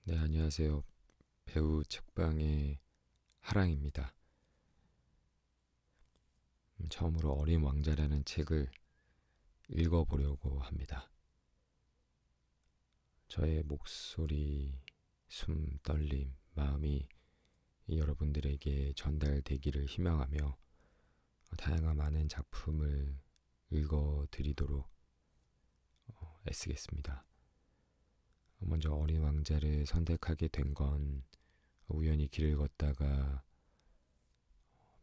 네, 안녕하세요. 배우 책방의 하랑입니다. 처음으로 어린 왕자라는 책을 읽어보려고 합니다. 저의 목소리, 숨, 떨림, 마음이 여러분들에게 전달되기를 희망하며 다양한 많은 작품을 읽어드리도록 애쓰겠습니다. 먼저 어린 왕자를 선택하게 된 건 우연히 길을 걷다가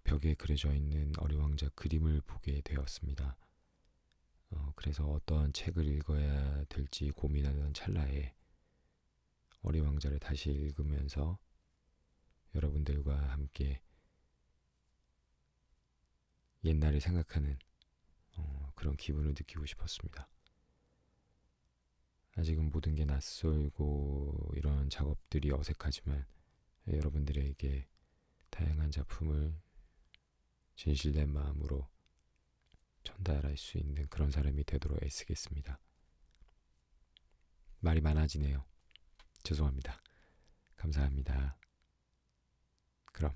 벽에 그려져 있는 어린 왕자 그림을 보게 되었습니다. 그래서 어떤 책을 읽어야 될지 고민하던 찰나에 어린 왕자를 다시 읽으면서 여러분들과 함께 옛날을 생각하는 그런 기분을 느끼고 싶었습니다. 아직은 모든 게 낯설고 이런 작업들이 어색하지만 여러분들에게 다양한 작품을 진실된 마음으로 전달할 수 있는 그런 사람이 되도록 애쓰겠습니다. 말이 많아지네요. 죄송합니다. 감사합니다. 그럼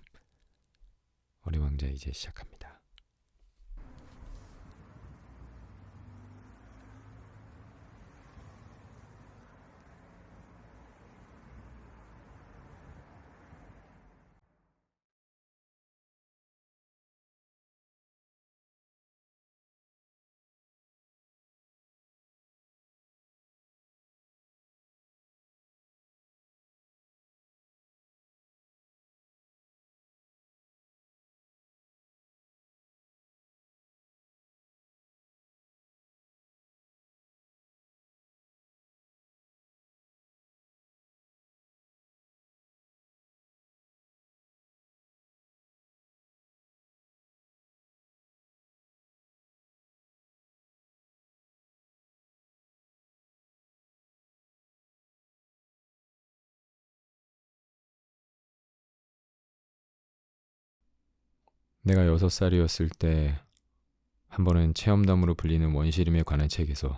어린 왕자 이제 시작합니다. 내가 6살이었을 때 한 번은 체험담으로 불리는 원시림에 관한 책에서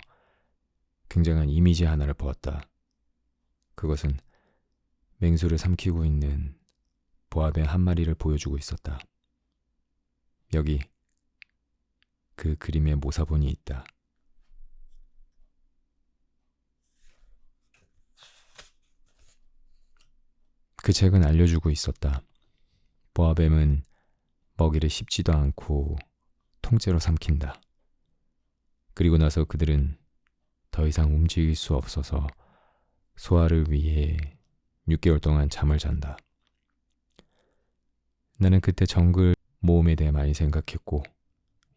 굉장한 이미지 하나를 보았다. 그것은 맹수를 삼키고 있는 보아뱀 한 마리를 보여주고 있었다. 여기 그 그림의 모사본이 있다. 그 책은 알려주고 있었다. 보아뱀은 먹이를 씹지도 않고 통째로 삼킨다. 그리고 나서 그들은 더 이상 움직일 수 없어서 소화를 위해 6개월 동안 잠을 잔다. 나는 그때 정글 모험에 대해 많이 생각했고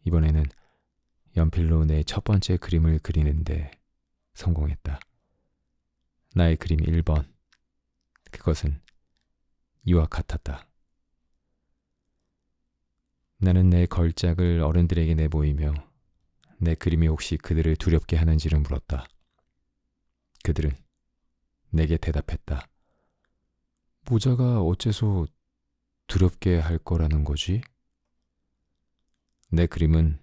이번에는 연필로 내 첫 번째 그림을 그리는데 성공했다. 나의 그림 1번. 그것은 이와 같았다. 나는 내 걸작을 어른들에게 내보이며 내 그림이 혹시 그들을 두렵게 하는지를 물었다. 그들은 내게 대답했다. 모자가 어째서 두렵게 할 거라는 거지? 내 그림은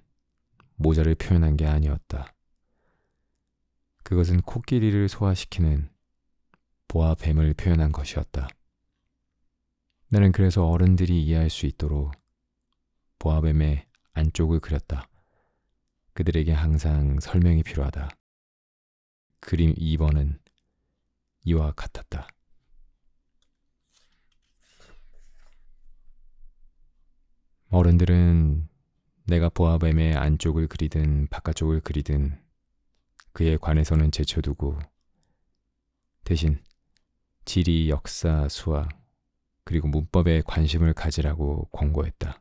모자를 표현한 게 아니었다. 그것은 코끼리를 소화시키는 보아 뱀을 표현한 것이었다. 나는 그래서 어른들이 이해할 수 있도록 보아 뱀의 안쪽을 그렸다. 그들에게 항상 설명이 필요하다. 그림 2번은 이와 같았다. 어른들은 내가 보아뱀의 안쪽을 그리든 바깥쪽을 그리든 그에 관해서는 제쳐두고 대신 지리, 역사, 수학, 그리고 문법에 관심을 가지라고 권고했다.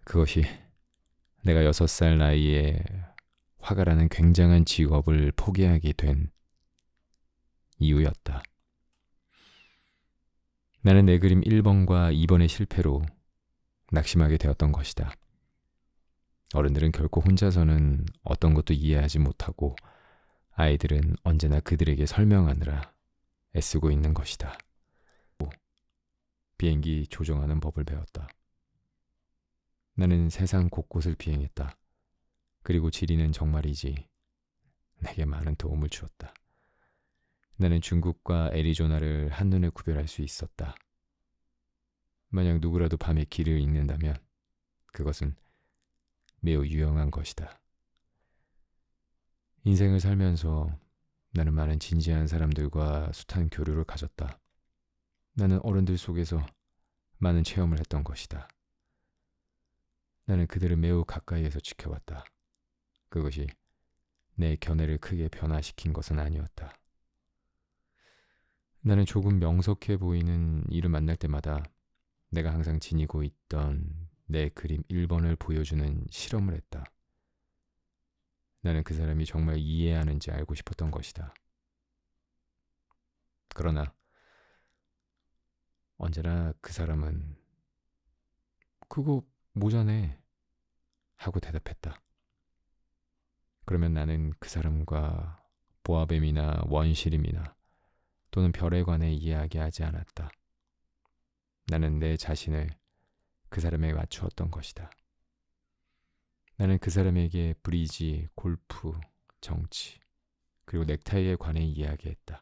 그것이 내가 6살 나이에 화가라는 굉장한 직업을 포기하게 된 이유였다. 나는 내 그림 1번과 2번의 실패로 낙심하게 되었던 것이다. 어른들은 결코 혼자서는 어떤 것도 이해하지 못하고 아이들은 언제나 그들에게 설명하느라 애쓰고 있는 것이다. 비행기 조종하는 법을 배웠다. 나는 세상 곳곳을 비행했다. 그리고 지리는 정말이지 내게 많은 도움을 주었다. 나는 중국과 애리조나를 한눈에 구별할 수 있었다. 만약 누구라도 밤에 길을 잃는다면 그것은 매우 유용한 것이다. 인생을 살면서 나는 많은 진지한 사람들과 숱한 교류를 가졌다. 나는 어른들 속에서 많은 체험을 했던 것이다. 나는 그들을 매우 가까이에서 지켜봤다. 그것이 내 견해를 크게 변화시킨 것은 아니었다. 나는 조금 명석해 보이는 이를 만날 때마다 내가 항상 지니고 있던 내 그림 1번을 보여주는 실험을 했다. 나는 그 사람이 정말 이해하는지 알고 싶었던 것이다. 그러나 언제나 그 사람은 그거 모자네 하고 대답했다. 그러면 나는 그 사람과 보아뱀이나 원시림이나 또는 별에 관해 이야기하지 않았다. 나는 내 자신을 그 사람에 맞추었던 것이다. 나는 그 사람에게 브리지, 골프, 정치, 그리고 넥타이에 관해 이야기했다.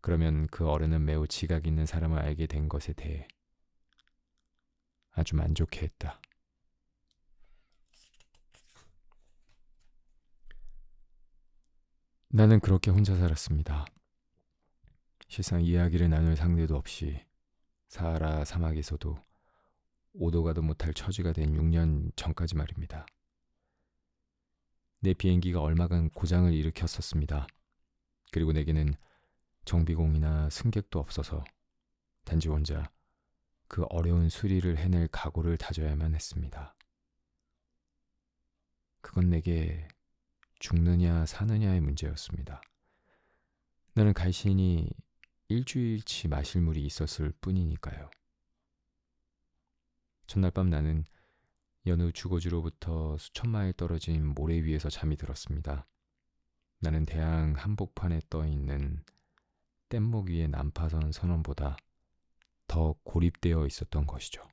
그러면 그 어른은 매우 지각 있는 사람을 알게 된 것에 대해 아주 만족해했다. 나는 그렇게 혼자 살았습니다. 실상 이야기를 나눌 상대도 없이 사하라 사막에서도 오도 가도 못할 처지가 된 6년 전까지 말입니다. 내 비행기가 얼마간 고장을 일으켰었습니다. 그리고 내게는 정비공이나 승객도 없어서 단지 혼자 그 어려운 수리를 해낼 각오를 다져야만 했습니다. 그건 내게 죽느냐 사느냐의 문제였습니다. 나는 간신히 일주일치 마실 물이 있었을 뿐이니까요. 전날 밤 나는 여느 주거지로부터 수천 마일 떨어진 모래 위에서 잠이 들었습니다. 나는 대양 한복판에 떠있는 뗏목 위의 난파선 선원보다 더 고립되어 있었던 것이죠.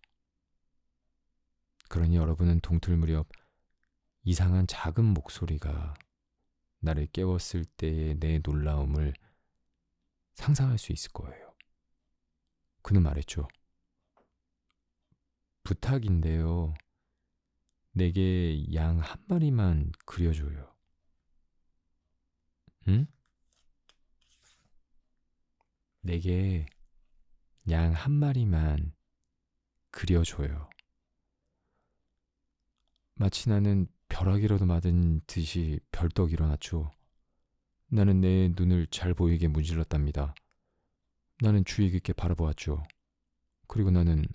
그러니 여러분은 동틀 무렵 이상한 작은 목소리가 나를 깨웠을 때의 내 놀라움을 상상할 수 있을 거예요. 그는 말했죠. 부탁인데요. 내게 양 한 마리만 그려줘요. 응? 내게 양 한 마리만 그려줘요. 마치 나는 벼락이라도 맞은 듯이 벌떡 일어났죠. 나는 내 눈을 잘 보이게 문질렀답니다. 나는 주의 깊게 바라보았죠. 그리고 나는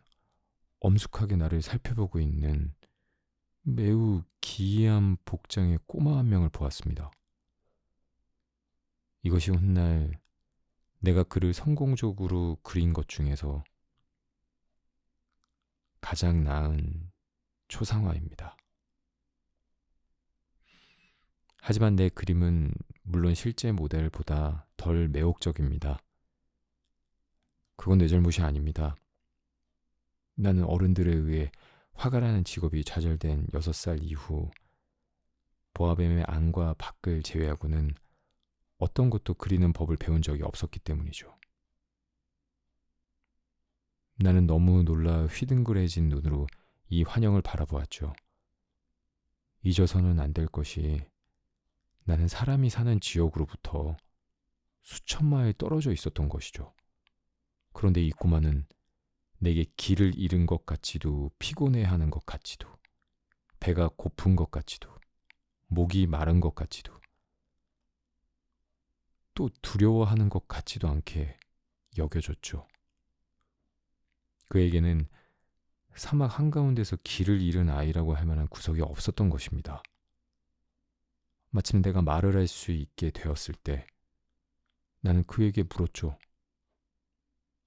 엄숙하게 나를 살펴보고 있는 매우 기이한 복장의 꼬마 한 명을 보았습니다. 이것이 훗날 내가 그를 성공적으로 그린 것 중에서 가장 나은 초상화입니다. 하지만 내 그림은 물론 실제 모델보다 덜 매혹적입니다. 그건 내 잘못이 아닙니다. 나는 어른들에 의해 화가 나는 직업이 좌절된 6살 이후 보아뱀의 안과 밖을 제외하고는 어떤 것도 그리는 법을 배운 적이 없었기 때문이죠. 나는 너무 놀라 휘둥그레진 눈으로 이 환영을 바라보았죠. 잊어서는 안 될 것이 나는 사람이 사는 지역으로부터 수천 마일 떨어져 있었던 것이죠. 그런데 이 꼬마는 내게 길을 잃은 것 같지도 피곤해하는 것 같지도 배가 고픈 것 같지도 목이 마른 것 같지도 또 두려워하는 것 같지도 않게 여겨졌죠. 그에게는 사막 한가운데서 길을 잃은 아이라고 할 만한 구석이 없었던 것입니다. 마침 내가 말을 할 수 있게 되었을 때 나는 그에게 물었죠.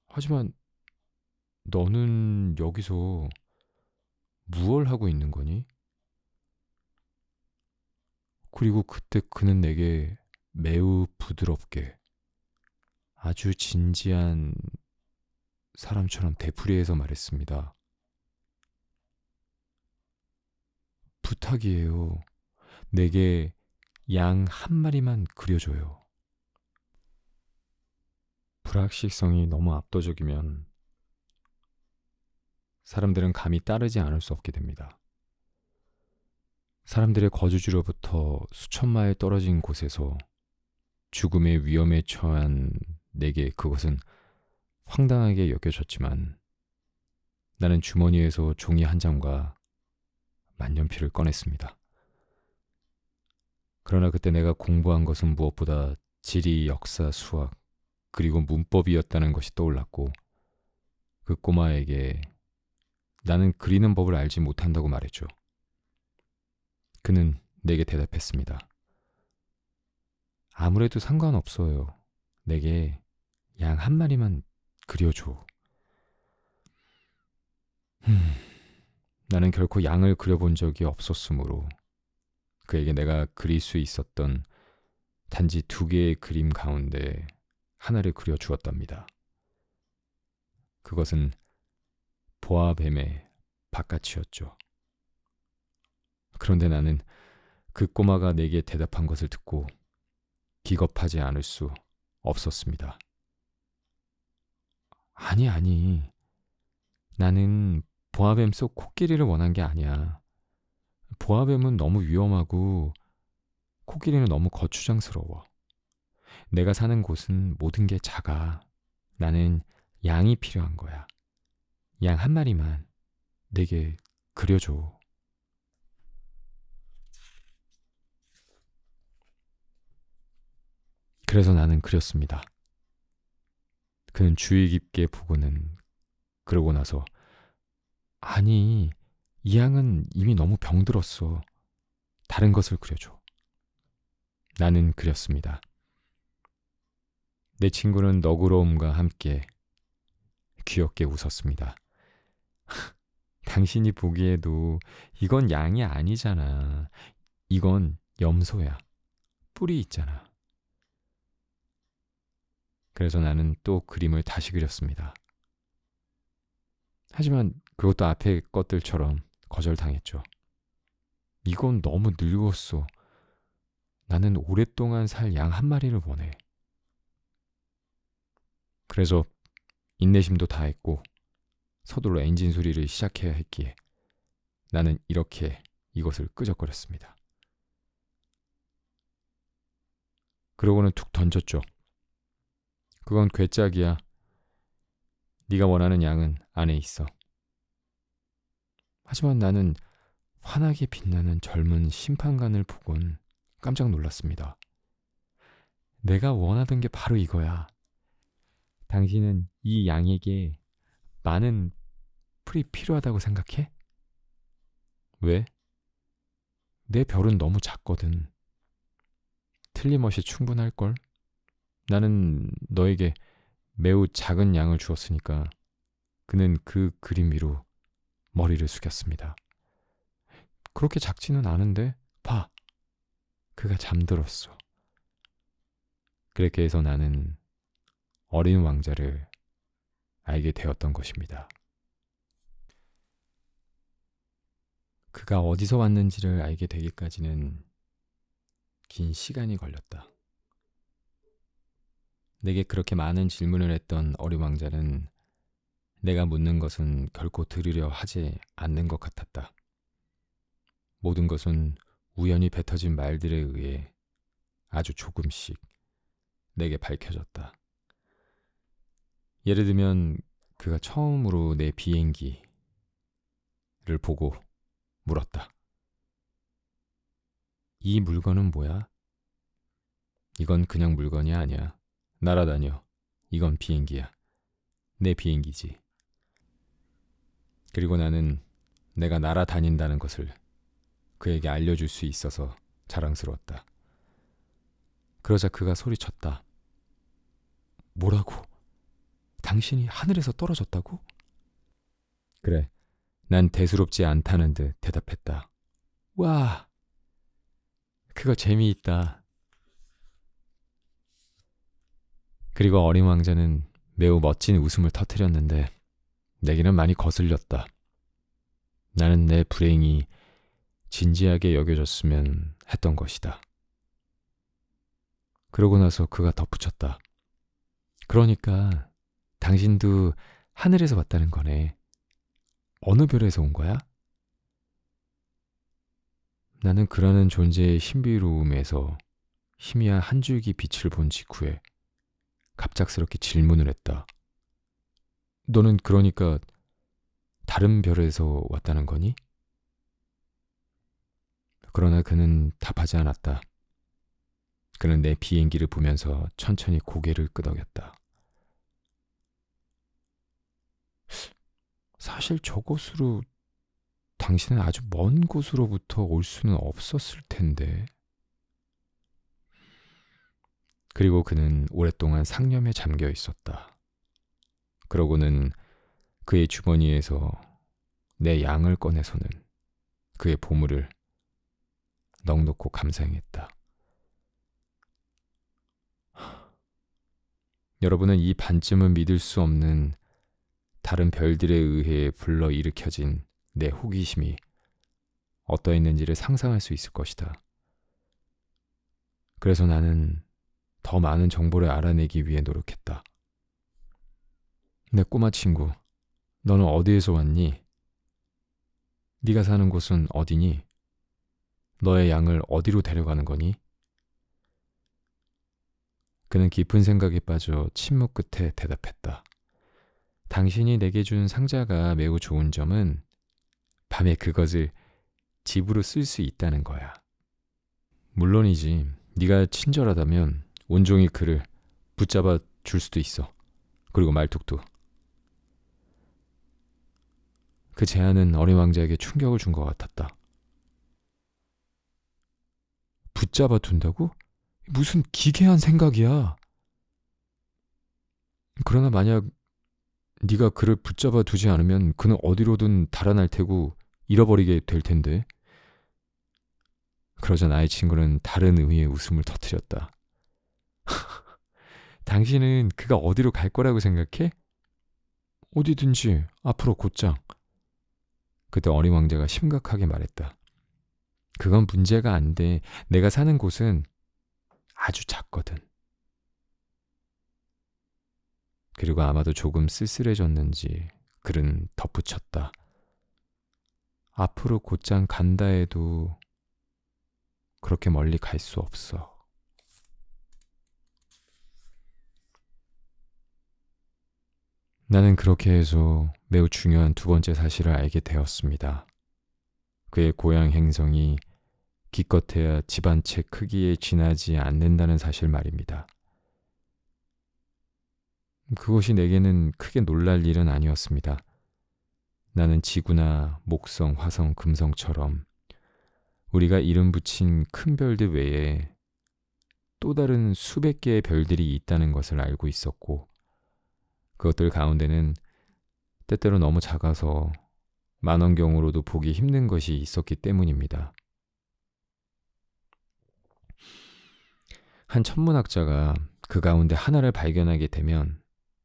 하지만 너는 여기서 무얼 하고 있는 거니? 그리고 그때 그는 내게 매우 부드럽게 아주 진지한 사람처럼 되풀이해서 말했습니다. 부탁이에요. 내게 양 한 마리만 그려줘요. 불확실성이 너무 압도적이면 사람들은 감히 따르지 않을 수 없게 됩니다. 사람들의 거주지로부터 수천 마일 떨어진 곳에서 죽음의 위험에 처한 내게 그것은 황당하게 여겨졌지만 나는 주머니에서 종이 한 장과 만년필을 꺼냈습니다. 그러나 그때 내가 공부한 것은 무엇보다 지리, 역사, 수학, 그리고 문법이었다는 것이 떠올랐고 그 꼬마에게 나는 그리는 법을 알지 못한다고 말했죠. 그는 내게 대답했습니다. 아무래도 상관없어요. 내게 양 한 마리만 그려줘. 나는 결코 양을 그려본 적이 없었으므로 그에게 내가 그릴 수 있었던 단지 2개의 그림 가운데 하나를 그려주었답니다. 그것은 보아뱀의 바깥이었죠. 그런데 나는 그 꼬마가 내게 대답한 것을 듣고 기겁하지 않을 수 없었습니다. 아니. 나는 보아뱀 속 코끼리를 원한 게 아니야. 보아뱀은 너무 위험하고 코끼리는 너무 거추장스러워. 내가 사는 곳은 모든 게 작아. 나는 양이 필요한 거야. 양 한 마리만 내게 그려줘. 그래서 나는 그렸습니다. 그는 주의 깊게 보고는 그러고 나서 아니, 이 양은 이미 너무 병들었어. 다른 것을 그려줘. 나는 그렸습니다. 내 친구는 너그러움과 함께 귀엽게 웃었습니다. 당신이 보기에도 이건 양이 아니잖아. 이건 염소야. 뿔이 있잖아. 그래서 나는 또 그림을 다시 그렸습니다. 하지만 그것도 앞의 것들처럼 거절당했죠. 이건 너무 늙었어. 나는 오랫동안 살 양 한 마리를 원해. 그래서 인내심도 다했고 서둘러 엔진 소리를 시작해야 했기에 나는 이렇게 이것을 끄적거렸습니다. 그러고는 툭 던졌죠. 그건 괴짝이야. 네가 원하는 양은 안에 있어. 하지만 나는 환하게 빛나는 젊은 심판관을 보곤 깜짝 놀랐습니다. 내가 원하던 게 바로 이거야. 당신은 이 양에게 많은 풀이 필요하다고 생각해? 왜? 내 별은 너무 작거든. 틀림없이 충분할걸? 나는 너에게 매우 작은 양을 주었으니까 그는 그 그림 위로 머리를 숙였습니다. 그렇게 작지는 않은데 봐. 그가 잠들었어. 그렇게 해서 나는 어린 왕자를 알게 되었던 것입니다. 그가 어디서 왔는지를 알게 되기까지는 긴 시간이 걸렸다. 내게 그렇게 많은 질문을 했던 어린 왕자는 내가 묻는 것은 결코 들으려 하지 않는 것 같았다. 모든 것은 우연히 뱉어진 말들에 의해 아주 조금씩 내게 밝혀졌다. 예를 들면 그가 처음으로 내 비행기를 보고 물었다. 이 물건은 뭐야? 이건 그냥 물건이 아니야. 날아다녀. 이건 비행기야. 내 비행기지. 그리고 나는 내가 날아다닌다는 것을 그에게 알려줄 수 있어서 자랑스러웠다. 그러자 그가 소리쳤다. 뭐라고? 당신이 하늘에서 떨어졌다고? 그래, 난 대수롭지 않다는 듯 대답했다. 와, 그거 재미있다. 그리고 어린 왕자는 매우 멋진 웃음을 터뜨렸는데 내게는 많이 거슬렸다. 나는 내 불행이 진지하게 여겨졌으면 했던 것이다. 그러고 나서 그가 덧붙였다. 그러니까 당신도 하늘에서 왔다는 거네. 어느 별에서 온 거야? 나는 그러는 존재의 신비로움에서 희미한 한 줄기 빛을 본 직후에 갑작스럽게 질문을 했다. 너는 그러니까 다른 별에서 왔다는 거니? 그러나 그는 답하지 않았다. 그는 내 비행기를 보면서 천천히 고개를 끄덕였다. 사실 저곳으로 당신은 아주 먼 곳으로부터 올 수는 없었을 텐데. 그리고 그는 오랫동안 상념에 잠겨 있었다. 그러고는 그의 주머니에서 내 양을 꺼내서는 그의 보물을 넉넉히 감상했다. 여러분은 이 반쯤은 믿을 수 없는 다른 별들에 의해 불러일으켜진 내 호기심이 어떠했는지를 상상할 수 있을 것이다. 그래서 나는 더 많은 정보를 알아내기 위해 노력했다. 내 꼬마 친구, 너는 어디에서 왔니? 네가 사는 곳은 어디니? 너의 양을 어디로 데려가는 거니? 그는 깊은 생각에 빠져 침묵 끝에 대답했다. 당신이 내게 준 상자가 매우 좋은 점은 밤에 그것을 집으로 쓸 수 있다는 거야. 물론이지. 네가 친절하다면 온종일 그를 붙잡아 줄 수도 있어. 그리고 말뚝도. 그 제안은 어린 왕자에게 충격을 준 것 같았다. 붙잡아 둔다고? 무슨 기괴한 생각이야. 그러나 만약 네가 그를 붙잡아 두지 않으면 그는 어디로든 달아날 테고 잃어버리게 될 텐데. 그러자 나의 친구는 다른 의미의 웃음을 터뜨렸다. 당신은 그가 어디로 갈 거라고 생각해? 어디든지 앞으로 곧장. 그때 어린 왕자가 심각하게 말했다. 그건 문제가 안 돼. 내가 사는 곳은 아주 작거든. 그리고 아마도 조금 쓸쓸해졌는지 그는 덧붙였다. 앞으로 곧장 간다 해도 그렇게 멀리 갈 수 없어. 나는 그렇게 해서 매우 중요한 두 번째 사실을 알게 되었습니다. 그의 고향 행성이 기껏해야 집 한 채 크기에 지나지 않는다는 사실 말입니다. 그것이 내게는 크게 놀랄 일은 아니었습니다. 나는 지구나 목성, 화성, 금성처럼 우리가 이름 붙인 큰 별들 외에 또 다른 수백 개의 별들이 있다는 것을 알고 있었고, 그것들 가운데는 때때로 너무 작아서 만원경으로도 보기 힘든 것이 있었기 때문입니다. 한 천문학자가 그 가운데 하나를 발견하게 되면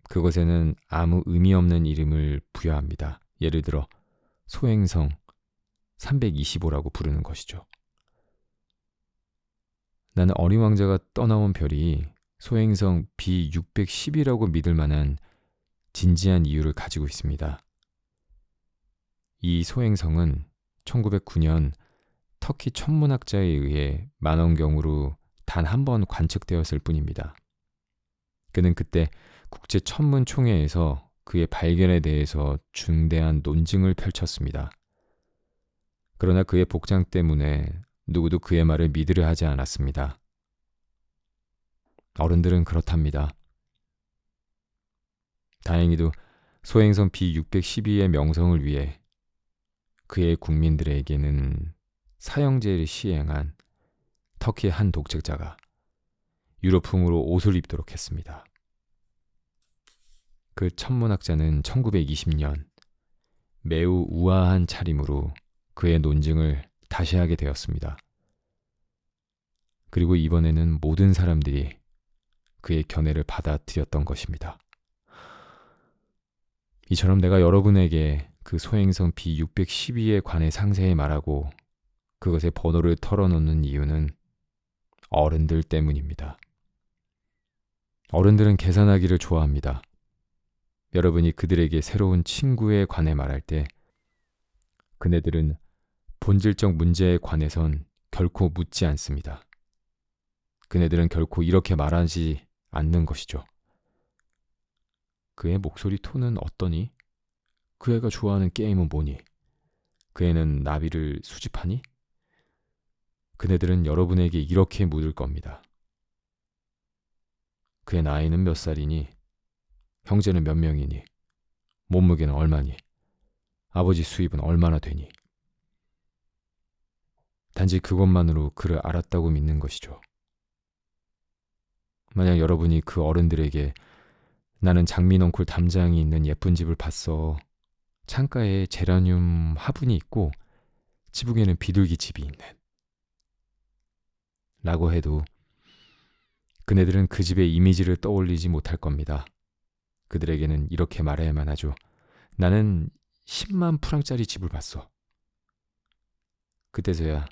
그것에는 아무 의미 없는 이름을 부여합니다. 예를 들어 소행성 325라고 부르는 것이죠. 나는 어린 왕자가 떠나온 별이 소행성 B610이라고 믿을 만한 진지한 이유를 가지고 있습니다. 이 소행성은 1909년 터키 천문학자에 의해 만원경으로 단 한 번 관측되었을 뿐입니다. 그는 그때 국제천문총회에서 그의 발견에 대해서 중대한 논증을 펼쳤습니다. 그러나 그의 복장 때문에 누구도 그의 말을 믿으려 하지 않았습니다. 어른들은 그렇답니다. 다행히도 소행성 B612의 명성을 위해 그의 국민들에게는 사형제를 시행한 터키의 한 독재자가 유럽풍으로 옷을 입도록 했습니다. 그 천문학자는 1920년 매우 우아한 차림으로 그의 논증을 다시 하게 되었습니다. 그리고 이번에는 모든 사람들이 그의 견해를 받아들였던 것입니다. 이처럼 내가 여러분에게 그 소행성 B612에 관해 상세히 말하고 그것의 번호를 털어놓는 이유는 어른들 때문입니다. 어른들은 계산하기를 좋아합니다. 여러분이 그들에게 새로운 친구에 관해 말할 때 그네들은 본질적 문제에 관해선 결코 묻지 않습니다. 그네들은 결코 이렇게 말하지 않는 것이죠. 그의 목소리 톤은 어떠니? 그 애가 좋아하는 게임은 뭐니? 그 애는 나비를 수집하니? 그네들은 여러분에게 이렇게 묻을 겁니다. 그의 나이는 몇 살이니? 형제는 몇 명이니? 몸무게는 얼마니? 아버지 수입은 얼마나 되니? 단지 그것만으로 그를 알았다고 믿는 것이죠. 만약 여러분이 그 어른들에게 나는 장민엉쿨 담장이 있는 예쁜 집을 봤어. 창가에 제라늄 화분이 있고 지붕에는 비둘기 집이 있는 라고 해도 그네들은 그 집의 이미지를 떠올리지 못할 겁니다. 그들에게는 이렇게 말해야만 하죠. 나는 10만 프랑짜리 집을 봤어. 그때서야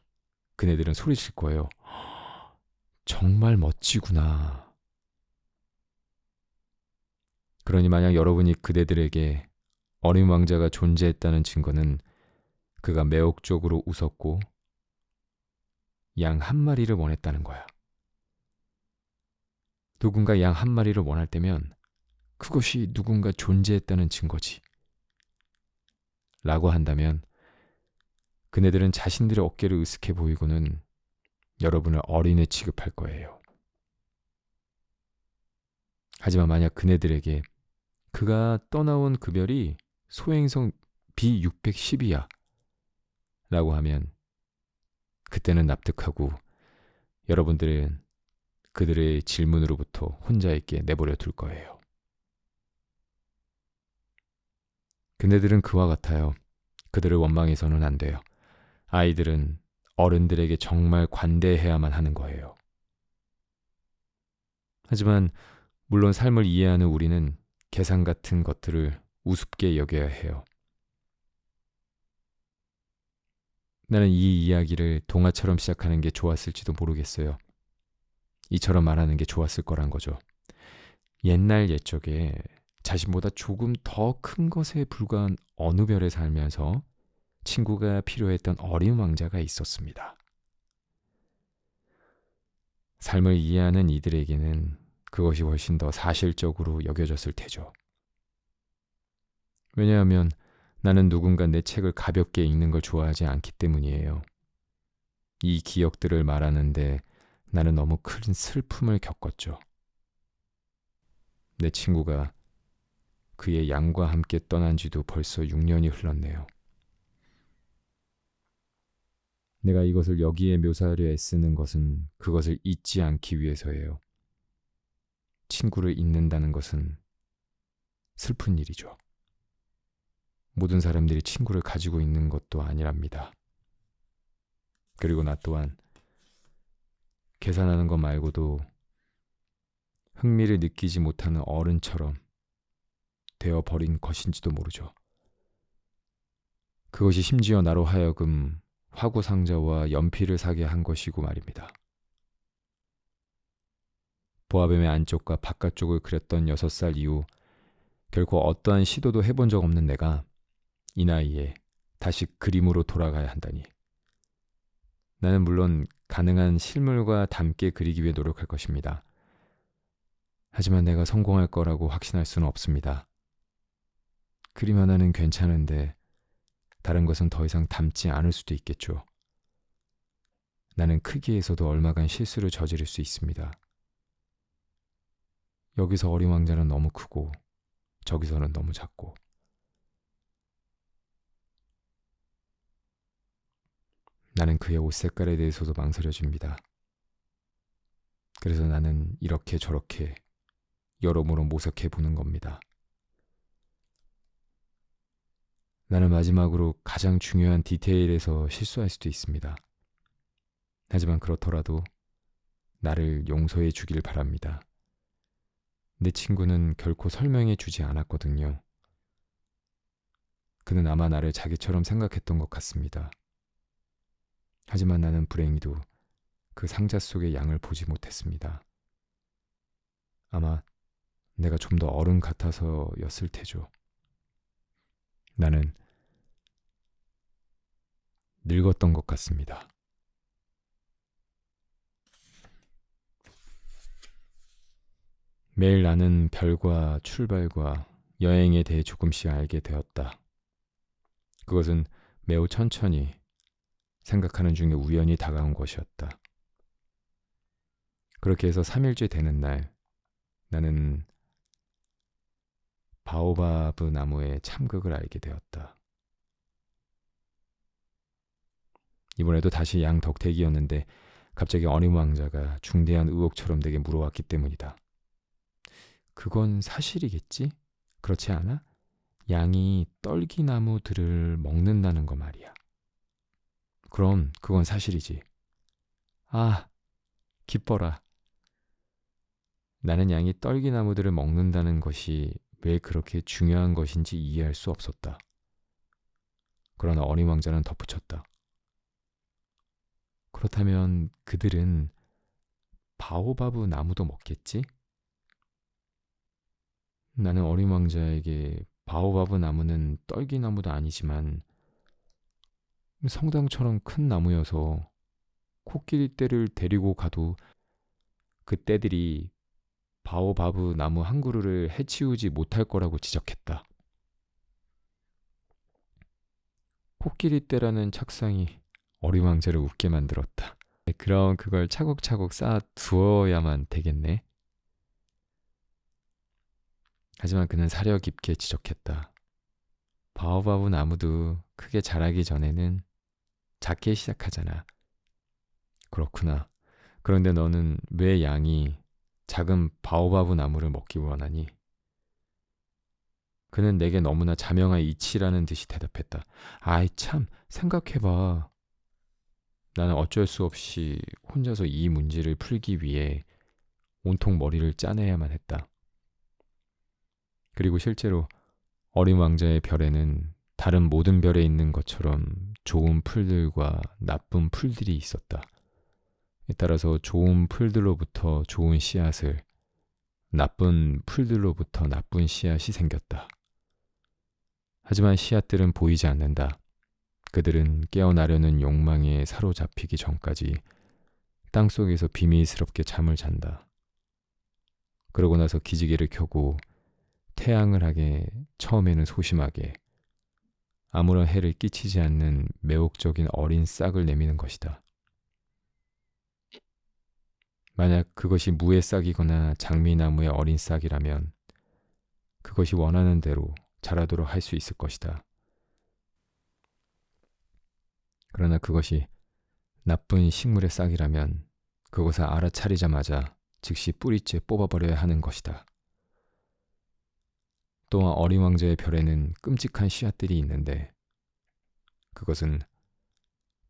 그네들은 소리칠 거예요. 정말 멋지구나. 그러니 만약 여러분이 그대들에게 어린 왕자가 존재했다는 증거는 그가 매혹적으로 웃었고 양 한 마리를 원했다는 거야. 누군가 양 한 마리를 원할 때면 그것이 누군가 존재했다는 증거지. 라고 한다면 그네들은 자신들의 어깨를 으쓱해 보이고는 여러분을 어린애 취급할 거예요. 하지만 만약 그네들에게 그가 떠나온 그 별이 소행성 B612야 라고 하면 그때는 납득하고 여러분들은 그들의 질문으로부터 혼자 있게 내버려 둘 거예요. 그네들은 그와 같아요. 그들을 원망해서는 안 돼요. 아이들은 어른들에게 정말 관대해야만 하는 거예요. 하지만 물론 삶을 이해하는 우리는 계산 같은 것들을 우습게 여겨야 해요. 나는 이 이야기를 동화처럼 시작하는 게 좋았을지도 모르겠어요. 이처럼 말하는 게 좋았을 거란 거죠. 옛날 옛적에 자신보다 조금 더 큰 것에 불과한 어느 별에 살면서 친구가 필요했던 어린 왕자가 있었습니다. 삶을 이해하는 이들에게는 그것이 훨씬 더 사실적으로 여겨졌을 테죠. 왜냐하면 나는 누군가 내 책을 가볍게 읽는 걸 좋아하지 않기 때문이에요. 이 기억들을 말하는데 나는 너무 큰 슬픔을 겪었죠. 내 친구가 그의 양과 함께 떠난 지도 벌써 6년이 흘렀네요. 내가 이것을 여기에 묘사하려 애쓰는 것은 그것을 잊지 않기 위해서예요. 친구를 잊는다는 것은 슬픈 일이죠. 모든 사람들이 친구를 가지고 있는 것도 아니랍니다. 그리고 나 또한 계산하는 것 말고도 흥미를 느끼지 못하는 어른처럼 되어버린 것인지도 모르죠. 그것이 심지어 나로 하여금 화구 상자와 연필을 사게 한 것이고 말입니다. 보아뱀의 안쪽과 바깥쪽을 그렸던 6살 이후 결코 어떠한 시도도 해본 적 없는 내가 이 나이에 다시 그림으로 돌아가야 한다니. 나는 물론 가능한 실물과 닮게 그리기 위해 노력할 것입니다. 하지만 내가 성공할 거라고 확신할 수는 없습니다. 그림 하나는 괜찮은데 다른 것은 더 이상 닮지 않을 수도 있겠죠. 나는 크기에서도 얼마간 실수를 저지를 수 있습니다. 여기서 어린 왕자는 너무 크고 저기서는 너무 작고. 나는 그의 옷 색깔에 대해서도 망설여집니다. 그래서 나는 이렇게 저렇게 여러모로 모색해 보는 겁니다. 나는 마지막으로 가장 중요한 디테일에서 실수할 수도 있습니다. 하지만 그렇더라도 나를 용서해 주길 바랍니다. 내 친구는 결코 설명해 주지 않았거든요. 그는 아마 나를 자기처럼 생각했던 것 같습니다. 하지만 나는 불행히도 그 상자 속의 양을 보지 못했습니다. 아마 내가 좀 더 어른 같아서였을 테죠. 나는 늙었던 것 같습니다. 매일 나는 별과 출발과 여행에 대해 조금씩 알게 되었다. 그것은 매우 천천히 생각하는 중에 우연히 다가온 것이었다. 그렇게 해서 3일째 되는 날, 나는 바오바브 나무의 참극을 알게 되었다. 이번에도 다시 양덕택이었는데 갑자기 어린 왕자가 중대한 의혹처럼 내게 물어왔기 때문이다. 그건 사실이겠지? 그렇지 않아? 양이 떨기나무들을 먹는다는 거 말이야. 그럼 그건 사실이지. 아, 기뻐라. 나는 양이 떨기나무들을 먹는다는 것이 왜 그렇게 중요한 것인지 이해할 수 없었다. 그러나 어린 왕자는 덧붙였다. 그렇다면 그들은 바오바브 나무도 먹겠지? 나는 어린 왕자에게 바오바브 나무는 떨기나무도 아니지만 성당처럼 큰 나무여서 코끼리 떼를 데리고 가도 그 떼들이 바오바브 나무 한 그루를 해치우지 못할 거라고 지적했다. 코끼리 떼라는 착상이 어린 왕자를 웃게 만들었다. 그럼 그걸 차곡차곡 쌓아 두어야만 되겠네. 하지만 그는 사려 깊게 지적했다. 바오바브 나무도 크게 자라기 전에는 작게 시작하잖아. 그렇구나. 그런데 너는 왜 양이 작은 바오바브 나무를 먹기 원하니? 그는 내게 너무나 자명한 이치라는 듯이 대답했다. 아이 참, 생각해봐. 나는 어쩔 수 없이 혼자서 이 문제를 풀기 위해 온통 머리를 짜내야만 했다. 그리고 실제로 어린 왕자의 별에는 다른 모든 별에 있는 것처럼 좋은 풀들과 나쁜 풀들이 있었다. 따라서 좋은 풀들로부터 좋은 씨앗을, 나쁜 풀들로부터 나쁜 씨앗이 생겼다. 하지만 씨앗들은 보이지 않는다. 그들은 깨어나려는 욕망에 사로잡히기 전까지 땅속에서 비밀스럽게 잠을 잔다. 그러고 나서 기지개를 켜고 태양을 하게 처음에는 소심하게 아무런 해를 끼치지 않는 매혹적인 어린 싹을 내미는 것이다. 만약 그것이 무의 싹이거나 장미나무의 어린 싹이라면 그것이 원하는 대로 자라도록 할 수 있을 것이다. 그러나 그것이 나쁜 식물의 싹이라면 그것을 알아차리자마자 즉시 뿌리째 뽑아버려야 하는 것이다. 또한 어린 왕자의 별에는 끔찍한 씨앗들이 있는데 그것은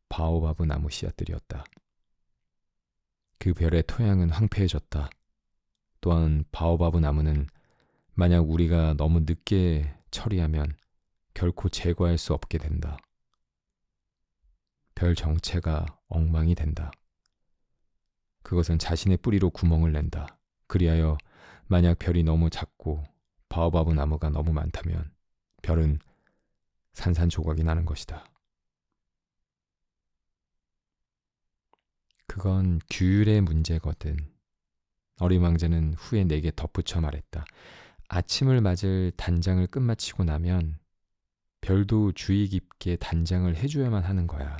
바오바브 나무 씨앗들이었다. 그 별의 토양은 황폐해졌다. 또한 바오바브 나무는 만약 우리가 너무 늦게 처리하면 결코 제거할 수 없게 된다. 별 정체가 엉망이 된다. 그것은 자신의 뿌리로 구멍을 낸다. 그리하여 만약 별이 너무 작고 바오바브 나무가 너무 많다면 별은 산산조각이 나는 것이다. 그건 규율의 문제거든. 어린 왕자는 후에 내게 덧붙여 말했다. 아침을 맞을 단장을 끝마치고 나면 별도 주의 깊게 단장을 해줘야만 하는 거야.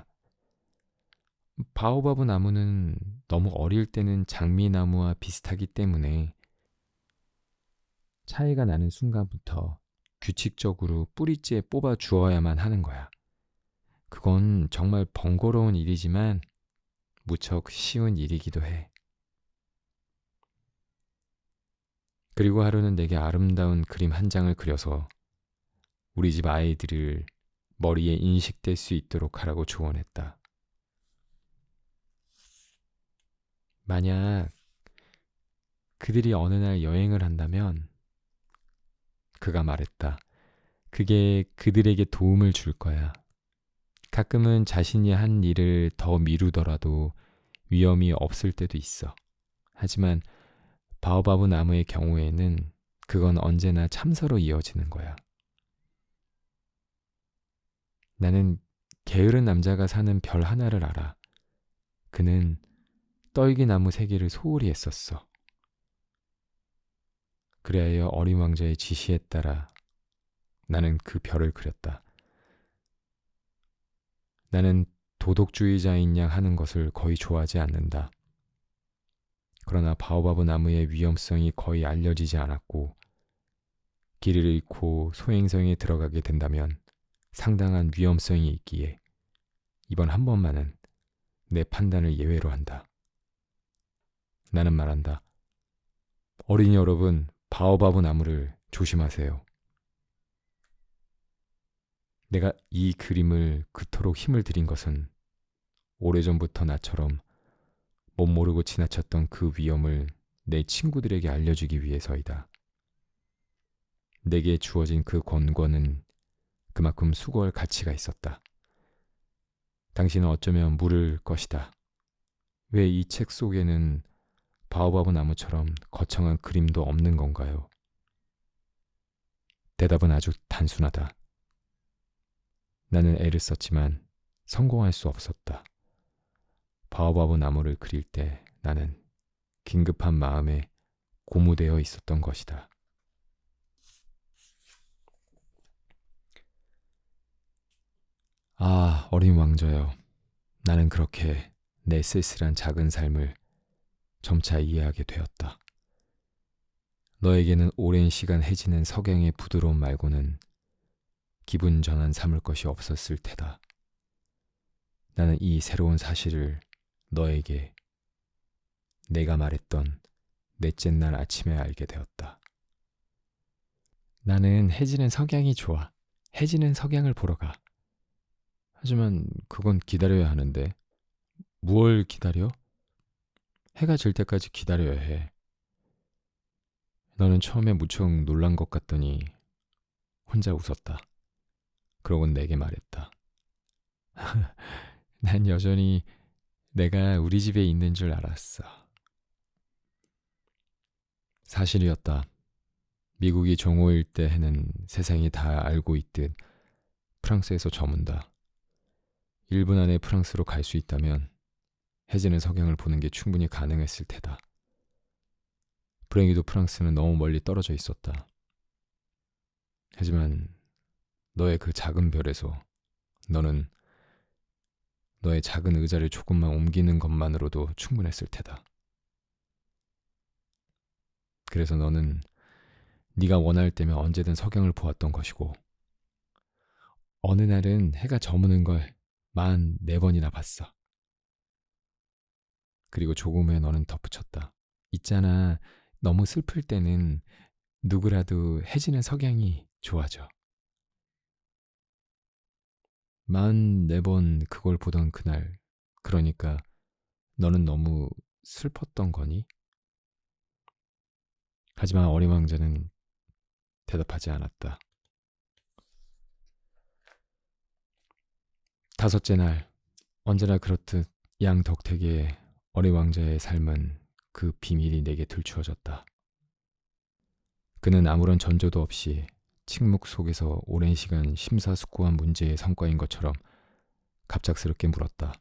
바오바브 나무는 너무 어릴 때는 장미나무와 비슷하기 때문에 차이가 나는 순간부터 규칙적으로 뿌리째 뽑아 주어야만 하는 거야. 그건 정말 번거로운 일이지만 무척 쉬운 일이기도 해. 그리고 하루는 내게 아름다운 그림 한 장을 그려서 우리 집 아이들을 머리에 인식될 수 있도록 하라고 조언했다. 만약 그들이 어느 날 여행을 한다면 그가 말했다. 그게 그들에게 도움을 줄 거야. 가끔은 자신이 한 일을 더 미루더라도 위험이 없을 때도 있어. 하지만 바오바브 나무의 경우에는 그건 언제나 참서로 이어지는 거야. 나는 게으른 남자가 사는 별 하나를 알아. 그는 떨기나무 세계를 소홀히 했었어. 그리하여 어린 왕자의 지시에 따라 나는 그 별을 그렸다. 나는 도덕주의자인 양 하는 것을 거의 좋아하지 않는다. 그러나 바오바브 나무의 위험성이 거의 알려지지 않았고 길을 잃고 소행성에 들어가게 된다면 상당한 위험성이 있기에 이번 한 번만은 내 판단을 예외로 한다. 나는 말한다. 어린이 여러분, 바오바브 나무를 조심하세요. 내가 이 그림을 그토록 힘을 들인 것은 오래전부터 나처럼 못 모르고 지나쳤던 그 위험을 내 친구들에게 알려주기 위해서이다. 내게 주어진 그 권고는 그만큼 수고할 가치가 있었다. 당신은 어쩌면 물을 것이다. 왜 이 책 속에는 바오바브 나무처럼 거창한 그림도 없는 건가요? 대답은 아주 단순하다. 나는 애를 썼지만 성공할 수 없었다. 바오바브 나무를 그릴 때 나는 긴급한 마음에 고무되어 있었던 것이다. 아, 어린 왕자여. 나는 그렇게 내 쓸쓸한 작은 삶을 점차 이해하게 되었다. 너에게는 오랜 시간 해지는 석양의 부드러움 말고는 기분 전환 삼을 것이 없었을 테다. 나는 이 새로운 사실을 너에게 내가 말했던 넷째 날 아침에 알게 되었다. 나는 해지는 석양이 좋아. 해지는 석양을 보러 가. 하지만 그건 기다려야 하는데. 무얼 기다려? 해가 질 때까지 기다려야 해. 너는 처음에 무척 놀란 것 같더니 혼자 웃었다. 그러곤 내게 말했다. 난 여전히 내가 우리 집에 있는 줄 알았어. 사실이었다. 미국이 종호일 때 해는 세상이 다 알고 있듯 프랑스에서 저문다. 1분 안에 프랑스로 갈 수 있다면 해지는 석양을 보는 게 충분히 가능했을 테다. 불행히도 프랑스는 너무 멀리 떨어져 있었다. 하지만 너의 그 작은 별에서 너는 너의 작은 의자를 조금만 옮기는 것만으로도 충분했을 테다. 그래서 너는 네가 원할 때면 언제든 석양을 보았던 것이고 어느 날은 해가 저무는 걸 44번이나 봤어. 그리고 조금 후에 너는 덧붙였다. 있잖아, 너무 슬플 때는 누구라도 해지는 석양이 좋아져. 44번 그걸 보던 그날, 그러니까 너는 너무 슬펐던 거니? 하지만 어린 왕자는 대답하지 않았다. 다섯째 날, 언제나 그렇듯 양 덕택의 어린 왕자의 삶은 그 비밀이 내게 들추어졌다. 그는 아무런 전조도 없이 침묵 속에서 오랜 시간 심사숙고한 문제의 성과인 것처럼 갑작스럽게 물었다.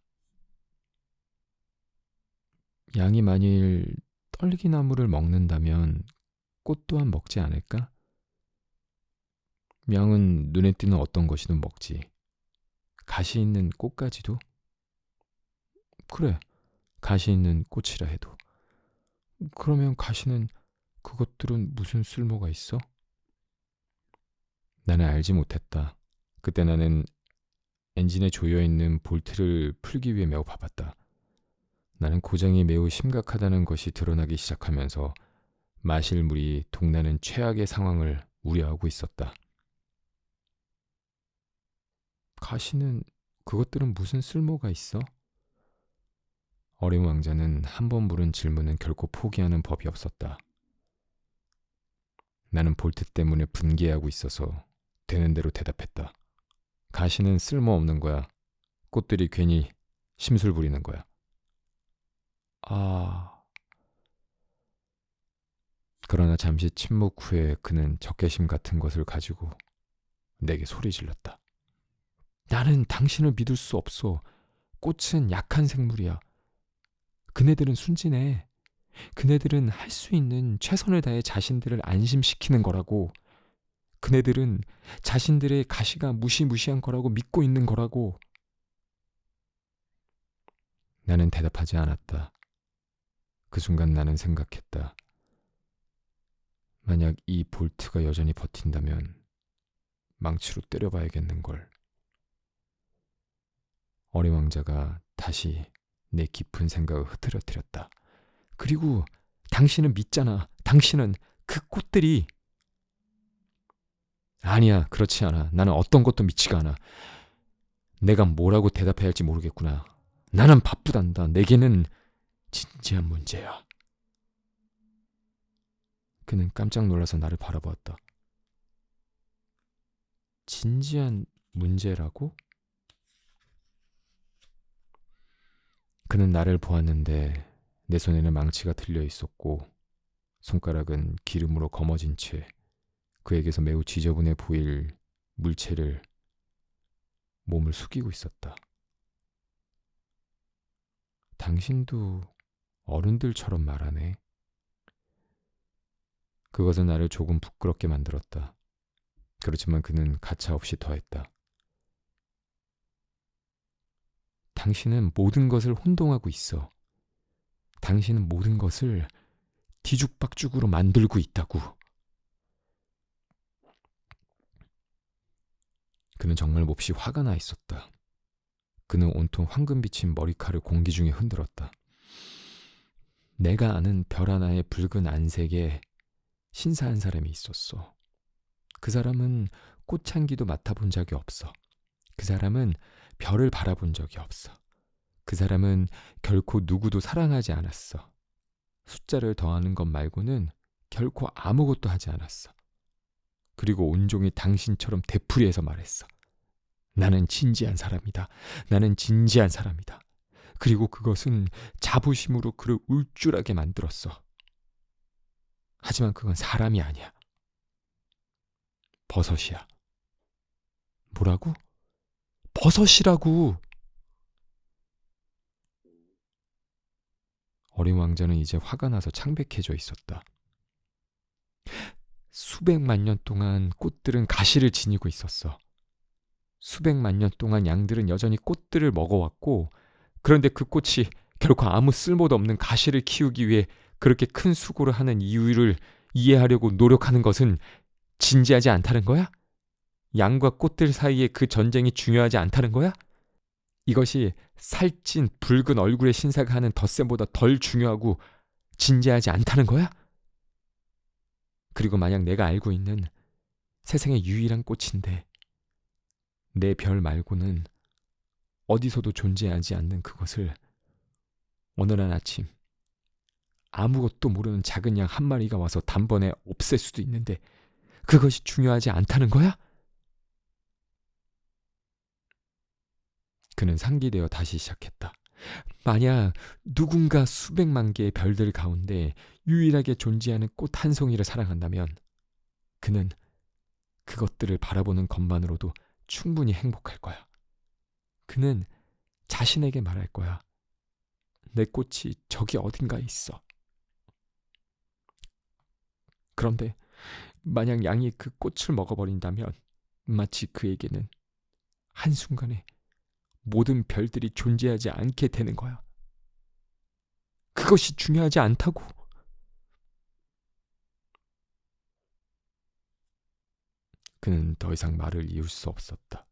양이 만일 떨기나무를 먹는다면 꽃 또한 먹지 않을까? 양은 눈에 띄는 어떤 것이든 먹지. 가시 있는 꽃까지도? 그래, 가시 있는 꽃이라 해도. 그러면 가시는 그것들은 무슨 쓸모가 있어? 나는 알지 못했다. 그때 나는 엔진에 조여있는 볼트를 풀기 위해 매우 바빴다. 나는 고장이 매우 심각하다는 것이 드러나기 시작하면서 마실 물이 동나는 최악의 상황을 우려하고 있었다. 가시는 그것들은 무슨 쓸모가 있어? 어린 왕자는 한 번 물은 질문은 결코 포기하는 법이 없었다. 나는 볼트 때문에 분개하고 있어서 되는 대로 대답했다. 가시는 쓸모없는 거야. 꽃들이 괜히 심술 부리는 거야. 아, 그러나 잠시 침묵 후에 그는 적개심 같은 것을 가지고 내게 소리 질렀다. 나는 당신을 믿을 수 없어. 꽃은 약한 생물이야. 그네들은 순진해. 그네들은 할 수 있는 최선을 다해 자신들을 안심시키는 거라고. 그네들은 자신들의 가시가 무시무시한 거라고 믿고 있는 거라고. 나는 대답하지 않았다. 그 순간 나는 생각했다. 만약 이 볼트가 여전히 버틴다면 망치로 때려봐야겠는걸. 어린 왕자가 다시 내 깊은 생각을 흐트러뜨렸다. 그리고 당신은 믿잖아. 당신은 그 꽃들이... 아니야, 그렇지 않아. 나는 어떤 것도 믿지가 않아. 내가 뭐라고 대답해야 할지 모르겠구나. 나는 바쁘단다. 내게는 진지한 문제야. 그는 깜짝 놀라서 나를 바라보았다. 진지한 문제라고? 그는 나를 보았는데 내 손에는 망치가 들려 있었고 손가락은 기름으로 검어진 채 그에게서 매우 지저분해 보일 물체를 몸을 숙이고 있었다. 당신도 어른들처럼 말하네. 그것은 나를 조금 부끄럽게 만들었다. 그렇지만 그는 가차없이 더했다. 당신은 모든 것을 혼동하고 있어. 당신은 모든 것을 뒤죽박죽으로 만들고 있다고. 그는 정말 몹시 화가 나 있었다. 그는 온통 황금 비친 머리칼을 공기 중에 흔들었다. 내가 아는 별 하나의 붉은 안색에 신사한 사람이 있었어. 그 사람은 꽃향기도 맡아본 적이 없어. 그 사람은 별을 바라본 적이 없어. 그 사람은 결코 누구도 사랑하지 않았어. 숫자를 더하는 것 말고는 결코 아무것도 하지 않았어. 그리고 온종일 당신처럼 되풀이해서 말했어. 나는 진지한 사람이다. 나는 진지한 사람이다. 그리고 그것은 자부심으로 그를 울줄하게 만들었어. 하지만 그건 사람이 아니야. 버섯이야. 뭐라고? 버섯이라고! 어린 왕자는 이제 화가 나서 창백해져 있었다. 수백만 년 동안 꽃들은 가시를 지니고 있었어. 수백만 년 동안 양들은 여전히 꽃들을 먹어왔고, 그런데 그 꽃이 결코 아무 쓸모도 없는 가시를 키우기 위해 그렇게 큰 수고를 하는 이유를 이해하려고 노력하는 것은 진지하지 않다는 거야? 양과 꽃들 사이의 그 전쟁이 중요하지 않다는 거야? 이것이 살찐 붉은 얼굴의 신사가 하는 덧셈보다 덜 중요하고 진지하지 않다는 거야? 그리고 만약 내가 알고 있는 세상의 유일한 꽃인데 내 별 말고는 어디서도 존재하지 않는 그것을 오늘 아침 아무것도 모르는 작은 양 한 마리가 와서 단번에 없앨 수도 있는데 그것이 중요하지 않다는 거야? 그는 상기되어 다시 시작했다. 만약 누군가 수백만 개의 별들 가운데 유일하게 존재하는 꽃 한 송이를 사랑한다면 그는 그것들을 바라보는 것만으로도 충분히 행복할 거야. 그는 자신에게 말할 거야. 내 꽃이 저기 어딘가에 있어. 그런데 만약 양이 그 꽃을 먹어버린다면 마치 그에게는 한순간에 모든 별들이 존재하지 않게 되는 거야. 그것이 중요하지 않다고. 그는 더 이상 말을 이을 수 없었다.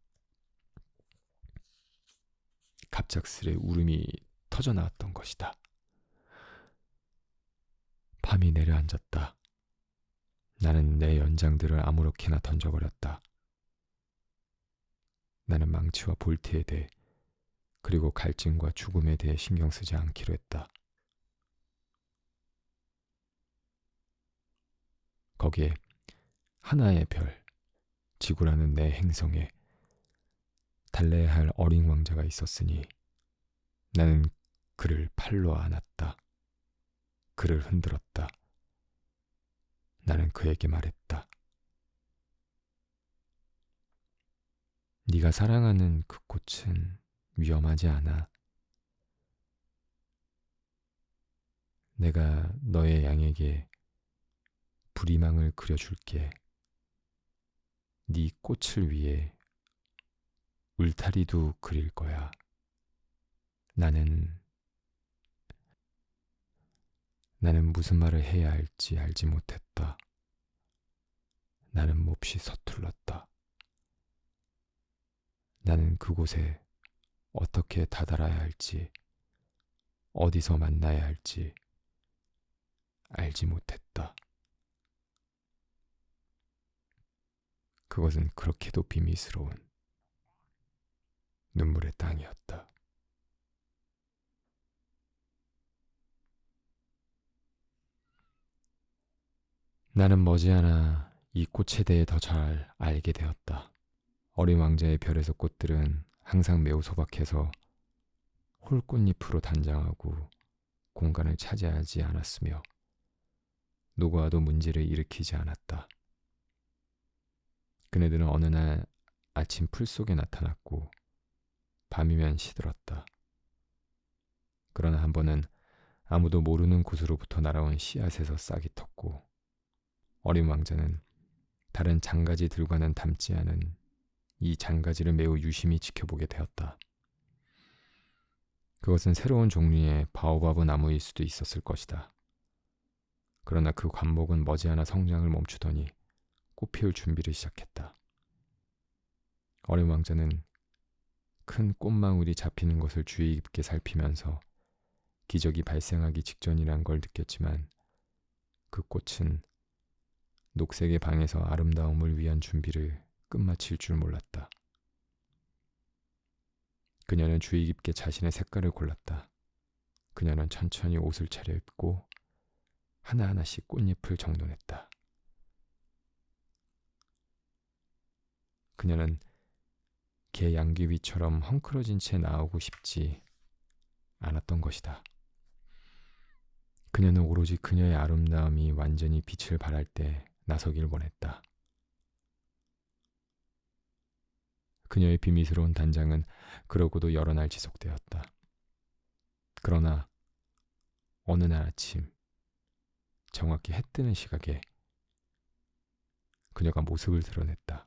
갑작스레 울음이 터져나왔던 것이다. 밤이 내려앉았다. 나는 내 연장들을 아무렇게나 던져버렸다. 나는 망치와 볼트에 대해 그리고 갈증과 죽음에 대해 신경 쓰지 않기로 했다. 거기에 하나의 별, 지구라는 내 행성에 달래야 할 어린 왕자가 있었으니 나는 그를 팔로 안았다. 그를 흔들었다. 나는 그에게 말했다. 네가 사랑하는 그 꽃은 위험하지 않아. 내가 너의 양에게 불이망을 그려줄게. 네 꽃을 위해 울타리도 그릴 거야. 나는 무슨 말을 해야 할지 알지 못했다. 나는 몹시 서툴렀다. 나는 그곳에 어떻게 다다라야 할지, 어디서 만나야 할지 알지 못했다. 그것은 그렇게도 비밀스러운 눈물의 땅이었다. 나는 머지않아 이 꽃에 대해 더 잘 알게 되었다. 어린 왕자의 별에서 꽃들은 항상 매우 소박해서 홀꽃잎으로 단장하고 공간을 차지하지 않았으며 누구와도 문제를 일으키지 않았다. 그네들은 어느 날 아침 풀 속에 나타났고 밤이면 시들었다. 그러나 한 번은 아무도 모르는 곳으로부터 날아온 씨앗에서 싹이 텄고 어린 왕자는 다른 장가지들과는 닮지 않은 이 장가지를 매우 유심히 지켜보게 되었다. 그것은 새로운 종류의 바오바브 나무일 수도 있었을 것이다. 그러나 그 관목은 머지않아 성장을 멈추더니 꽃 피울 준비를 시작했다. 어린 왕자는 큰 꽃망울이 잡히는 것을 주의 깊게 살피면서 기적이 발생하기 직전이란 걸 느꼈지만 그 꽃은 녹색의 방에서 아름다움을 위한 준비를 끝마칠 줄 몰랐다. 그녀는 주의 깊게 자신의 색깔을 골랐다. 그녀는 천천히 옷을 차려입고 하나하나씩 꽃잎을 정돈했다. 그녀는 개 양귀비처럼 헝클어진 채 나오고 싶지 않았던 것이다. 그녀는 오로지 그녀의 아름다움이 완전히 빛을 발할 때 나서길 원했다. 그녀의 비밀스러운 단장은 그러고도 여러 날 지속되었다. 그러나 어느 날 아침 정확히 해 뜨는 시각에 그녀가 모습을 드러냈다.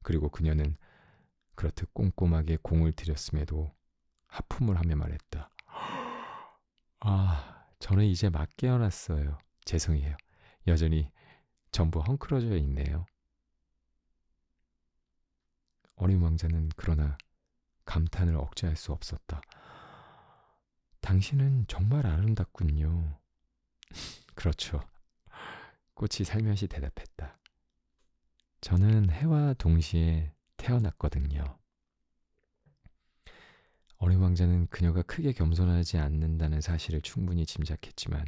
그리고 그녀는 그렇듯 꼼꼼하게 공을 들였음에도 하품을 하며 말했다. 저는 이제 막 깨어났어요. 죄송해요. 여전히 전부 헝클어져 있네요. 어린 왕자는 그러나 감탄을 억제할 수 없었다. 당신은 정말 아름답군요. 그렇죠. 꽃이 살며시 대답했다. 저는 해와 동시에 태어났거든요. 어린 왕자는 그녀가 크게 겸손하지 않는다는 사실을 충분히 짐작했지만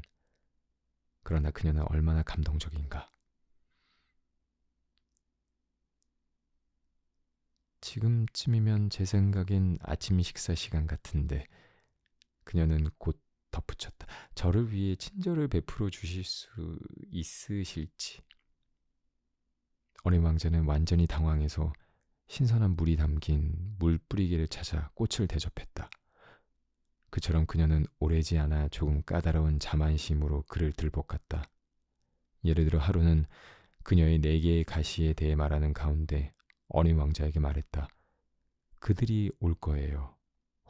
그러나 그녀는 얼마나 감동적인가. 지금쯤이면 제 생각엔 아침 식사 시간 같은데 그녀는 곧 덧붙였다. 저를 위해 친절을 베풀어 주실 수 있으실지. 어린 왕자는 완전히 당황해서 신선한 물이 담긴 물 뿌리개를 찾아 꽃을 대접했다. 그처럼 그녀는 오래지 않아 조금 까다로운 자만심으로 그를 들볶았다. 예를 들어 하루는 그녀의 4개의 가시에 대해 말하는 가운데 어린 왕자에게 말했다. 그들이 올 거예요.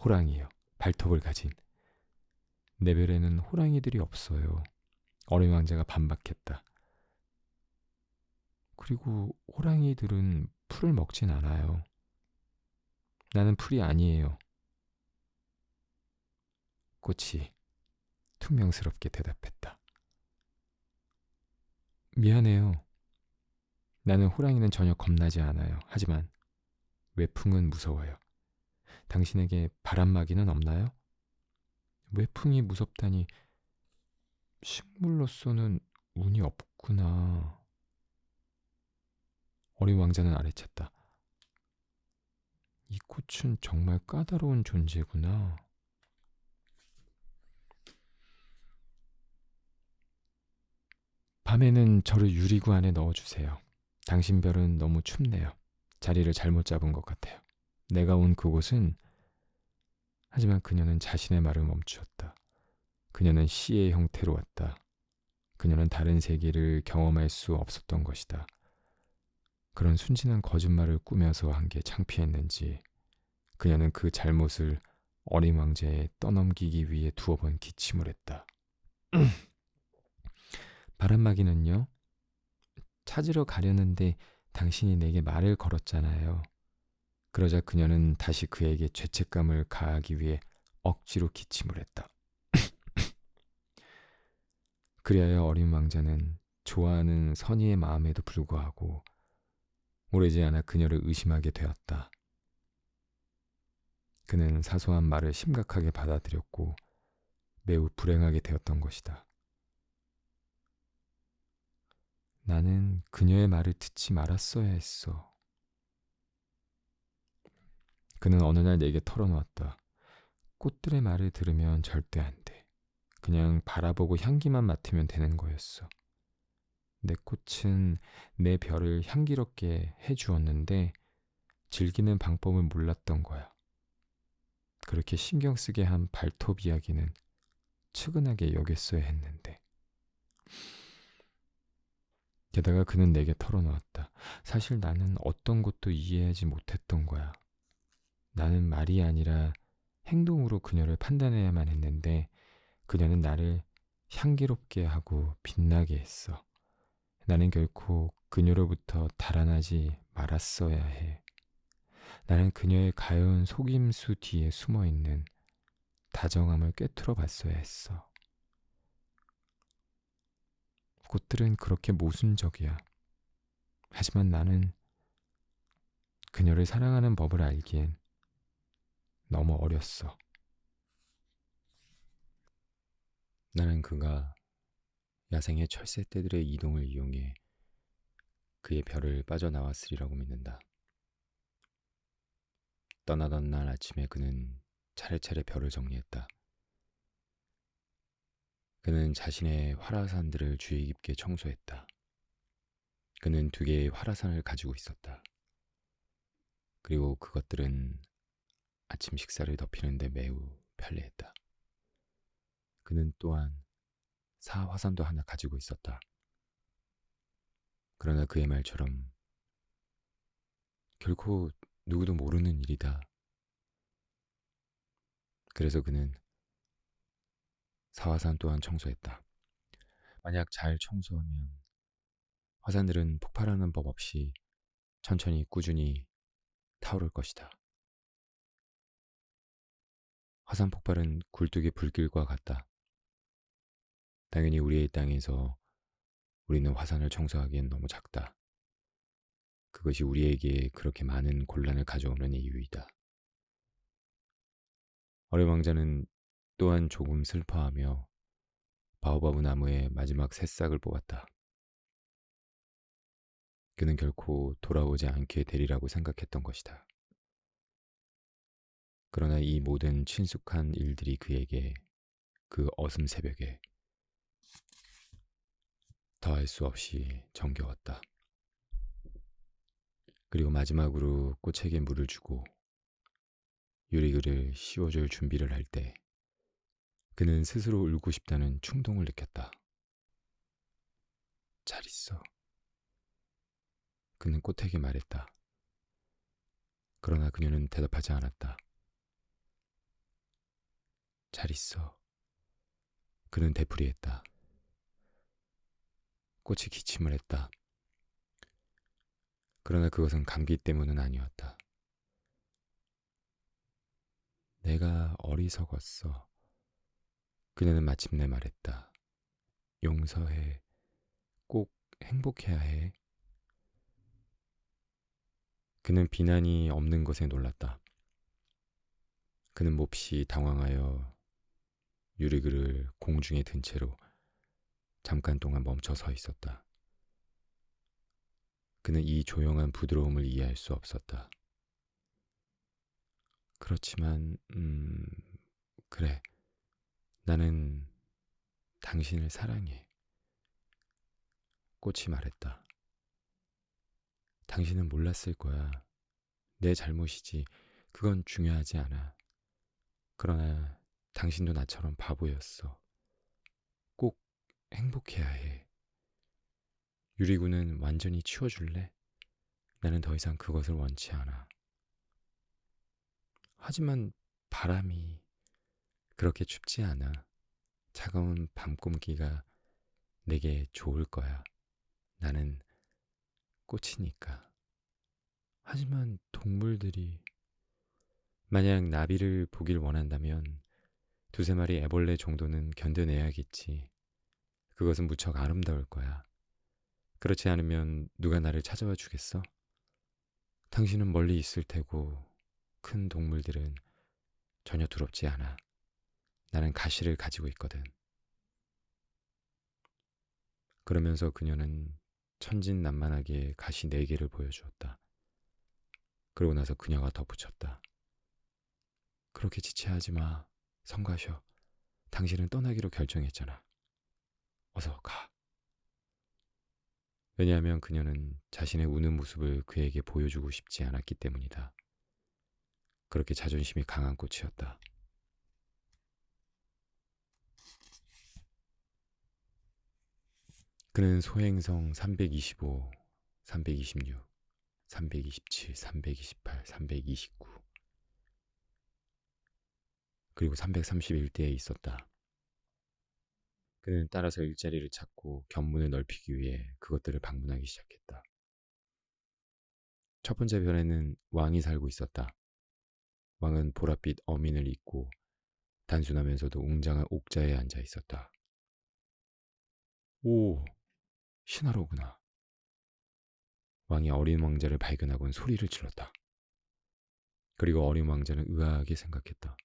호랑이요. 발톱을 가진. 내 별에는 호랑이들이 없어요. 어린 왕자가 반박했다. 그리고 호랑이들은 풀을 먹진 않아요. 나는 풀이 아니에요. 꽃이 퉁명스럽게 대답했다. 미안해요. 나는 호랑이는 전혀 겁나지 않아요. 하지만 외풍은 무서워요. 당신에게 바람막이는 없나요? 외풍이 무섭다니 식물로서는 운이 없구나. 어린 왕자는 아래챘다. 이 꽃은 정말 까다로운 존재구나. 밤에는 저를 유리구 안에 넣어주세요. 당신 별은 너무 춥네요. 자리를 잘못 잡은 것 같아요. 내가 온 그곳은 하지만 그녀는 자신의 말을 멈추었다. 그녀는 시의 형태로 왔다. 그녀는 다른 세계를 경험할 수 없었던 것이다. 그런 순진한 거짓말을 꾸며서 한 게 창피했는지 그녀는 그 잘못을 어린 왕자에 떠넘기기 위해 두어 번 기침을 했다. 바람막이는요? 찾으러 가려는데 당신이 내게 말을 걸었잖아요. 그러자 그녀는 다시 그에게 죄책감을 가하기 위해 억지로 기침을 했다. 그리하여 어린 왕자는 좋아하는 선의의 마음에도 불구하고 오래지 않아 그녀를 의심하게 되었다. 그는 사소한 말을 심각하게 받아들였고 매우 불행하게 되었던 것이다. 나는 그녀의 말을 듣지 말았어야 했어. 그는 어느 날 내게 털어놓았다. 꽃들의 말을 들으면 절대 안 돼. 그냥 바라보고 향기만 맡으면 되는 거였어. 내 꽃은 내 별을 향기롭게 해주었는데 즐기는 방법을 몰랐던 거야. 그렇게 신경 쓰게 한 발톱 이야기는 측은하게 여겼어야 했는데. 게다가 그는 내게 털어놓았다. 사실 나는 어떤 것도 이해하지 못했던 거야. 나는 말이 아니라 행동으로 그녀를 판단해야만 했는데 그녀는 나를 향기롭게 하고 빛나게 했어. 나는 결코 그녀로부터 달아나지 말았어야 해. 나는 그녀의 가여운 속임수 뒤에 숨어있는 다정함을 꿰뚫어 봤어야 했어. 꽃들은 그렇게 모순적이야. 하지만 나는 그녀를 사랑하는 법을 알기엔 너무 어렸어. 나는 그가 야생의 철새떼들의 이동을 이용해 그의 별을 빠져나왔으리라고 믿는다. 떠나던 날 아침에 그는 차례차례 별을 정리했다. 그는 자신의 활화산들을 주의 깊게 청소했다. 그는 2개의 활화산을 가지고 있었다. 그리고 그것들은 아침 식사를 덮이는데 매우 편리했다. 그는 또한 사화산도 하나 가지고 있었다. 그러나 그의 말처럼 결코 누구도 모르는 일이다. 그래서 그는 사화산 또한 청소했다. 만약 잘 청소하면 화산들은 폭발하는 법 없이 천천히 꾸준히 타오를 것이다. 화산 폭발은 굴뚝의 불길과 같다. 당연히 우리의 땅에서 우리는 화산을 청소하기엔 너무 작다. 그것이 우리에게 그렇게 많은 곤란을 가져오는 이유이다. 어린 왕자는 또한 조금 슬퍼하며 바오바브 나무의 마지막 새싹을 뽑았다. 그는 결코 돌아오지 않게 되리라고 생각했던 것이다. 그러나 이 모든 친숙한 일들이 그에게 그 어둠 새벽에 더할 수 없이 정겨웠다. 그리고 마지막으로 꽃에게 물을 주고 유리글을 씌워줄 준비를 할 때 그는 스스로 울고 싶다는 충동을 느꼈다. 잘 있어. 그는 꽃에게 말했다. 그러나 그녀는 대답하지 않았다. 잘 있어. 그는 되풀이했다. 꽃이 기침을 했다. 그러나 그것은 감기 때문은 아니었다. 내가 어리석었어. 그녀는 마침내 말했다. 용서해. 꼭 행복해야 해. 그는 비난이 없는 것에 놀랐다. 그는 몹시 당황하여 유리글을 공중에 든 채로 잠깐 동안 멈춰 서 있었다. 그는 이 조용한 부드러움을 이해할 수 없었다. 그렇지만, 그래. 나는 당신을 사랑해. 꽃이 말했다. 당신은 몰랐을 거야. 내 잘못이지. 그건 중요하지 않아. 그러나 당신도 나처럼 바보였어. 꼭 행복해야 해. 유리구는 완전히 치워줄래? 나는 더 이상 그것을 원치 않아. 하지만 바람이 그렇게 춥지 않아. 차가운 밤 공기가 내게 좋을 거야. 나는 꽃이니까. 하지만 동물들이 만약 나비를 보길 원한다면 두세 마리 애벌레 정도는 견뎌내야겠지. 그것은 무척 아름다울 거야. 그렇지 않으면 누가 나를 찾아와 주겠어? 당신은 멀리 있을 테고 큰 동물들은 전혀 두렵지 않아. 나는 가시를 가지고 있거든. 그러면서 그녀는 천진난만하게 가시 4개를 보여주었다. 그러고 나서 그녀가 덧붙였다. 그렇게 지체하지 마. 성가셔. 당신은 떠나기로 결정했잖아. 어서 가. 왜냐하면 그녀는 자신의 우는 모습을 그에게 보여주고 싶지 않았기 때문이다. 그렇게 자존심이 강한 꽃이었다. 그는 소행성 325, 326, 327, 328, 329 그리고 331대에 있었다. 그는 따라서 일자리를 찾고 견문을 넓히기 위해 그것들을 방문하기 시작했다. 첫 번째 별에는 왕이 살고 있었다. 왕은 보랏빛 어민을 입고 단순하면서도 웅장한 옥자에 앉아 있었다. 오, 신하로구나. 왕이 어린 왕자를 발견하곤 소리를 질렀다. 그리고 어린 왕자는 의아하게 생각했다.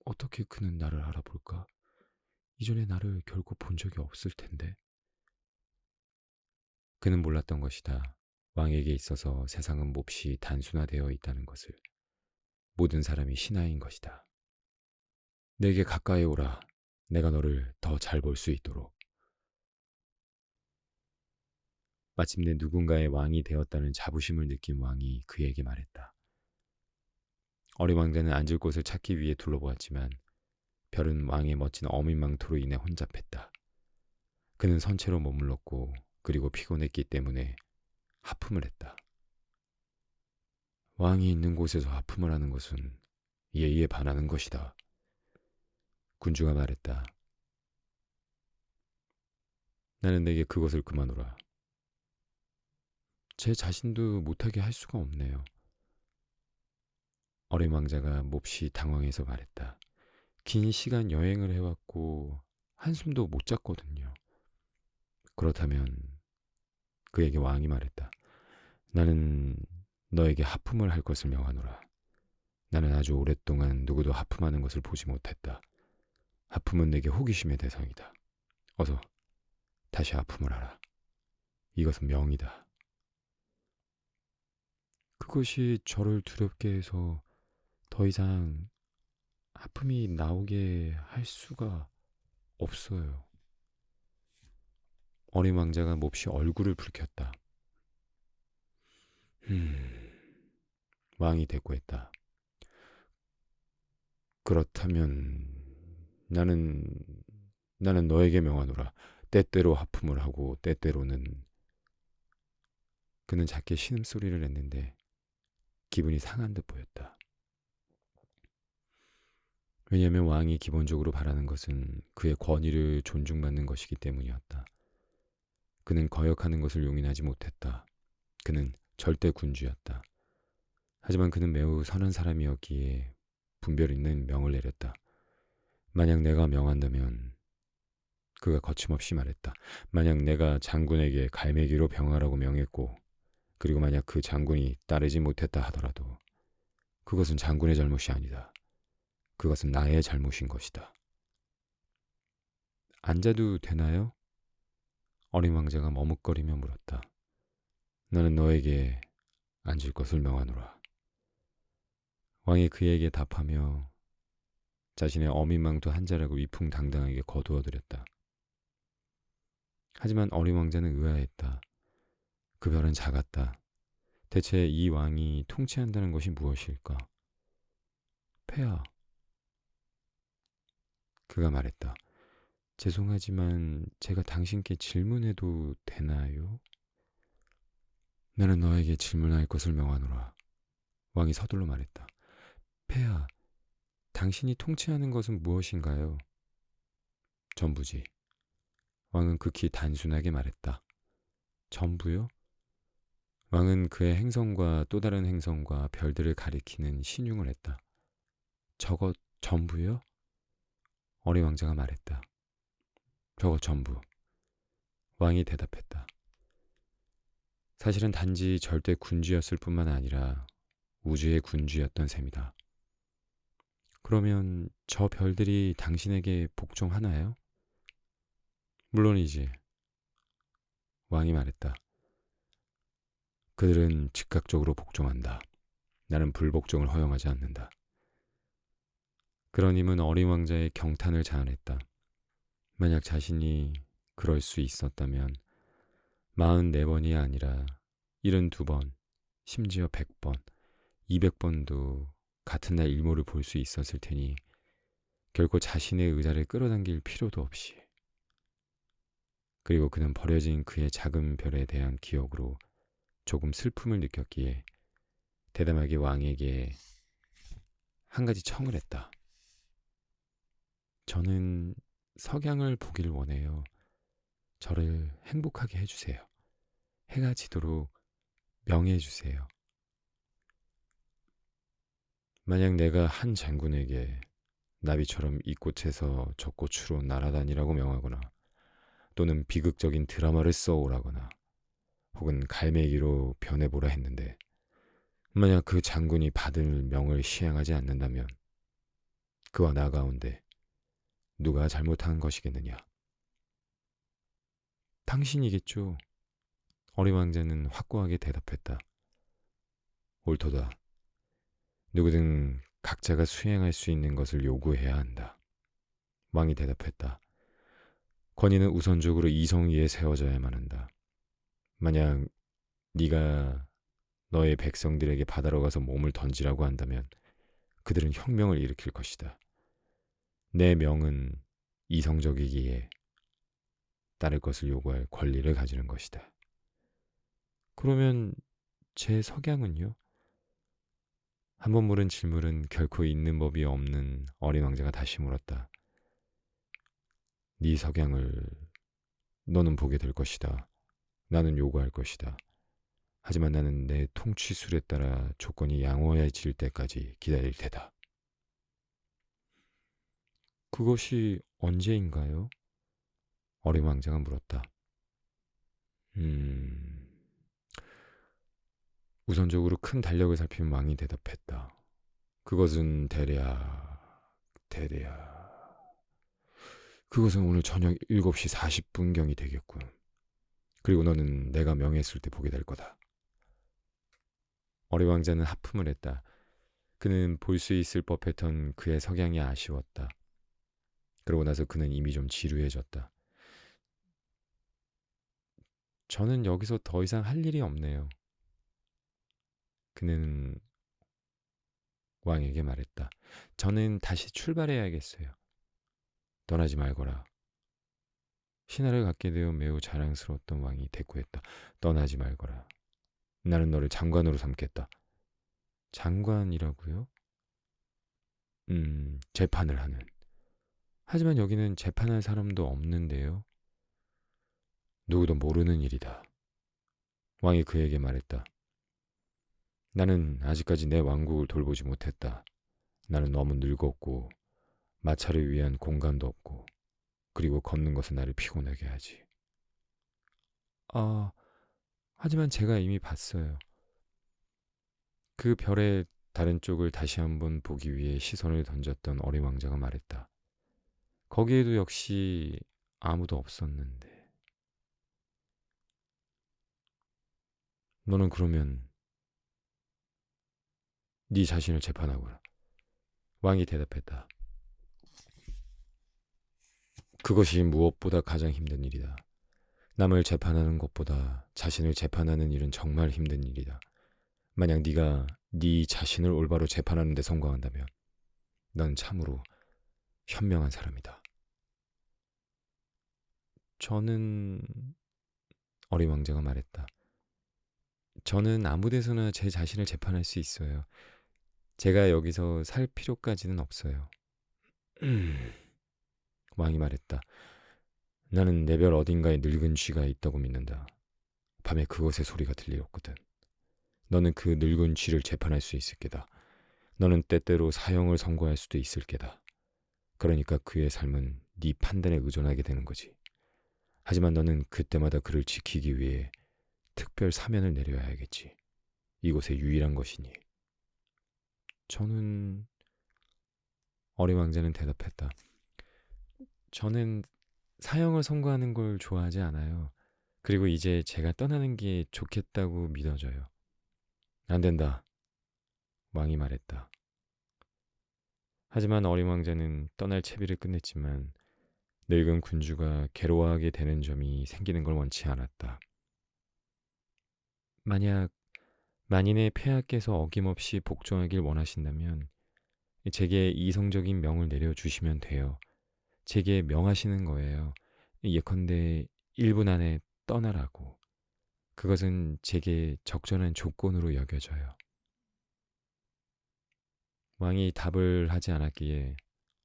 어떻게 그는 나를 알아볼까? 이전에 나를 결코 본 적이 없을 텐데. 그는 몰랐던 것이다. 왕에게 있어서 세상은 몹시 단순화되어 있다는 것을. 모든 사람이 신하인 것이다. 내게 가까이 오라. 내가 너를 더 잘 볼 수 있도록. 마침내 누군가의 왕이 되었다는 자부심을 느낀 왕이 그에게 말했다. 어린 왕자는 앉을 곳을 찾기 위해 둘러보았지만 별은 왕의 멋진 어민 망토로 인해 혼잡했다. 그는 선체로 머물렀고 그리고 피곤했기 때문에 하품을 했다. 왕이 있는 곳에서 하품을 하는 것은 예의에 반하는 것이다. 군주가 말했다. 나는 내게 그것을 그만두라. 제 자신도 못하게 할 수가 없네요. 어린 왕자가 몹시 당황해서 말했다. 긴 시간 여행을 해왔고 한숨도 못 잤거든요. 그렇다면 그에게 왕이 말했다. 나는 너에게 하품을 할 것을 명하노라. 나는 아주 오랫동안 누구도 하품하는 것을 보지 못했다. 하품은 내게 호기심의 대상이다. 어서 다시 하품을 하라. 이것은 명이다. 그것이 저를 두렵게 해서 더 이상 하품이 나오게 할 수가 없어요. 어린 왕자가 몹시 얼굴을 붉혔다. 왕이 대꾸했다. 그렇다면 나는 너에게 명하노라. 때때로 하품을 하고 때때로는. 그는 작게 신음소리를 냈는데 기분이 상한 듯 보였다. 왜냐하면 왕이 기본적으로 바라는 것은 그의 권위를 존중받는 것이기 때문이었다. 그는 거역하는 것을 용인하지 못했다. 그는 절대 군주였다. 하지만 그는 매우 선한 사람이었기에 분별 있는 명을 내렸다. 만약 내가 명한다면, 그가 거침없이 말했다. 만약 내가 장군에게 갈매기로 병하라고 명했고 그리고 만약 그 장군이 따르지 못했다 하더라도 그것은 장군의 잘못이 아니다. 그것은 나의 잘못인 것이다. 앉아도 되나요? 어린 왕자가 머뭇거리며 물었다. 나는 너에게 앉을 것을 명하노라. 왕이 그에게 답하며 자신의 어민망토 한 자락을 위풍당당하게 거두어들였다. 하지만 어린 왕자는 의아했다. 그 별은 작았다. 대체 이 왕이 통치한다는 것이 무엇일까? 폐하, 그가 말했다. 죄송하지만 제가 당신께 질문해도 되나요? 나는 너에게 질문할 것을 명하노라. 왕이 서둘러 말했다. 폐하, 당신이 통치하는 것은 무엇인가요? 전부지. 왕은 극히 단순하게 말했다. 전부요? 왕은 그의 행성과 또 다른 행성과 별들을 가리키는 신용을 했다. 저것 전부요? 어린 왕자가 말했다. 저것 전부. 왕이 대답했다. 사실은 단지 절대 군주였을 뿐만 아니라 우주의 군주였던 셈이다. 그러면 저 별들이 당신에게 복종하나요? 물론이지. 왕이 말했다. 그들은 즉각적으로 복종한다. 나는 불복종을 허용하지 않는다. 그러님은 어린 왕자의 경탄을 자아냈다. 만약 자신이 그럴 수 있었다면 44번이 아니라 72번, 심지어 100번, 200번도 같은 날 일모를 볼 수 있었을 테니 결코 자신의 의자를 끌어당길 필요도 없이. 그리고 그는 버려진 그의 작은 별에 대한 기억으로 조금 슬픔을 느꼈기에 대담하게 왕에게 한 가지 청을 했다. 저는 석양을 보기를 원해요. 저를 행복하게 해주세요. 해가 지도록 명예해 주세요. 만약 내가 한 장군에게 나비처럼 이 꽃에서 저 꽃으로 날아다니라고 명하거나 또는 비극적인 드라마를 써오라거나 혹은 갈매기로 변해보라 했는데 만약 그 장군이 받을 명을 시행하지 않는다면 그와 나 가운데 누가 잘못한 것이겠느냐? 당신이겠죠. 어린 왕자는 확고하게 대답했다. 옳도다. 누구든 각자가 수행할 수 있는 것을 요구해야 한다. 왕이 대답했다. 권위는 우선적으로 이성 위에 세워져야만 한다. 만약 네가 너의 백성들에게 바다로 가서 몸을 던지라고 한다면 그들은 혁명을 일으킬 것이다. 내 명은 이성적이기에 따를 것을 요구할 권리를 가지는 것이다. 그러면 제 석양은요? 한 번 물은 질문은 결코 있는 법이 없는 어린 왕자가 다시 물었다. 네 석양을 너는 보게 될 것이다. 나는 요구할 것이다. 하지만 나는 내 통치술에 따라 조건이 양호해질 때까지 기다릴 테다. 그것이 언제인가요? 어린 왕자가 물었다. 우선적으로 큰 달력을 살피는 왕이 대답했다. 그것은 그것은 오늘 저녁 7시 40분경이 되겠군. 그리고 너는 내가 명했을 때 보게 될 거다. 어린 왕자는 하품을 했다. 그는 볼 수 있을 법했던 그의 석양이 아쉬웠다. 그러고 나서 그는 이미 좀 지루해졌다. 저는 여기서 더 이상 할 일이 없네요. 그는 왕에게 말했다. 저는 다시 출발해야겠어요. 떠나지 말거라. 신하를 갖게 되어 매우 자랑스러웠던 왕이 대꾸했다. 떠나지 말거라. 나는 너를 장관으로 삼겠다. 장관이라고요? 재판을 하는. 하지만 여기는 재판할 사람도 없는데요. 누구도 모르는 일이다. 왕이 그에게 말했다. 나는 아직까지 내 왕국을 돌보지 못했다. 나는 너무 늙었고 마차를 위한 공간도 없고 그리고 걷는 것은 나를 피곤하게 하지. 아, 하지만 제가 이미 봤어요. 그 별의 다른 쪽을 다시 한번 보기 위해 시선을 던졌던 어린 왕자가 말했다. 거기에도 역시 아무도 없었는데. 너는 그러면 네 자신을 재판하거라. 왕이 대답했다. 그것이 무엇보다 가장 힘든 일이다. 남을 재판하는 것보다 자신을 재판하는 일은 정말 힘든 일이다. 만약 네가 네 자신을 올바로 재판하는 데 성공한다면 넌 참으로 현명한 사람이다. 저는 어린 왕자가 말했다. 저는 아무 데서나 제 자신을 재판할 수 있어요. 제가 여기서 살 필요까지는 없어요. 왕이 말했다. 나는 내 별 어딘가에 늙은 쥐가 있다고 믿는다. 밤에 그것의 소리가 들리었거든. 너는 그 늙은 쥐를 재판할 수 있을 게다. 너는 때때로 사형을 선고할 수도 있을 게다. 그러니까 그의 삶은 네 판단에 의존하게 되는 거지. 하지만 너는 그때마다 그를 지키기 위해 특별 사면을 내려야 하겠지. 이곳의 유일한 것이니. 저는 어린 왕자는 대답했다. 저는 사형을 선고하는 걸 좋아하지 않아요. 그리고 이제 제가 떠나는 게 좋겠다고 믿어져요. 안 된다. 왕이 말했다. 하지만 어린 왕자는 떠날 채비를 끝냈지만 늙은 군주가 괴로워하게 되는 점이 생기는 걸 원치 않았다. 만약 만인의 폐하께서 어김없이 복종하길 원하신다면 제게 이성적인 명을 내려주시면 돼요. 제게 명하시는 거예요. 예컨대 1분 안에 떠나라고. 그것은 제게 적절한 조건으로 여겨져요. 왕이 답을 하지 않았기에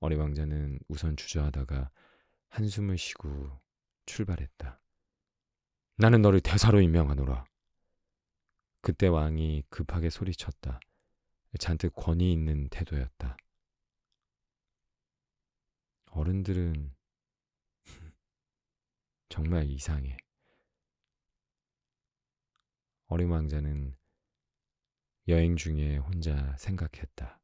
어린 왕자는 우선 주저하다가 한숨을 쉬고 출발했다. 나는 너를 대사로 임명하노라. 그때 왕이 급하게 소리쳤다. 잔뜩 권위 있는 태도였다. 어른들은 정말 이상해. 어린 왕자는 여행 중에 혼자 생각했다.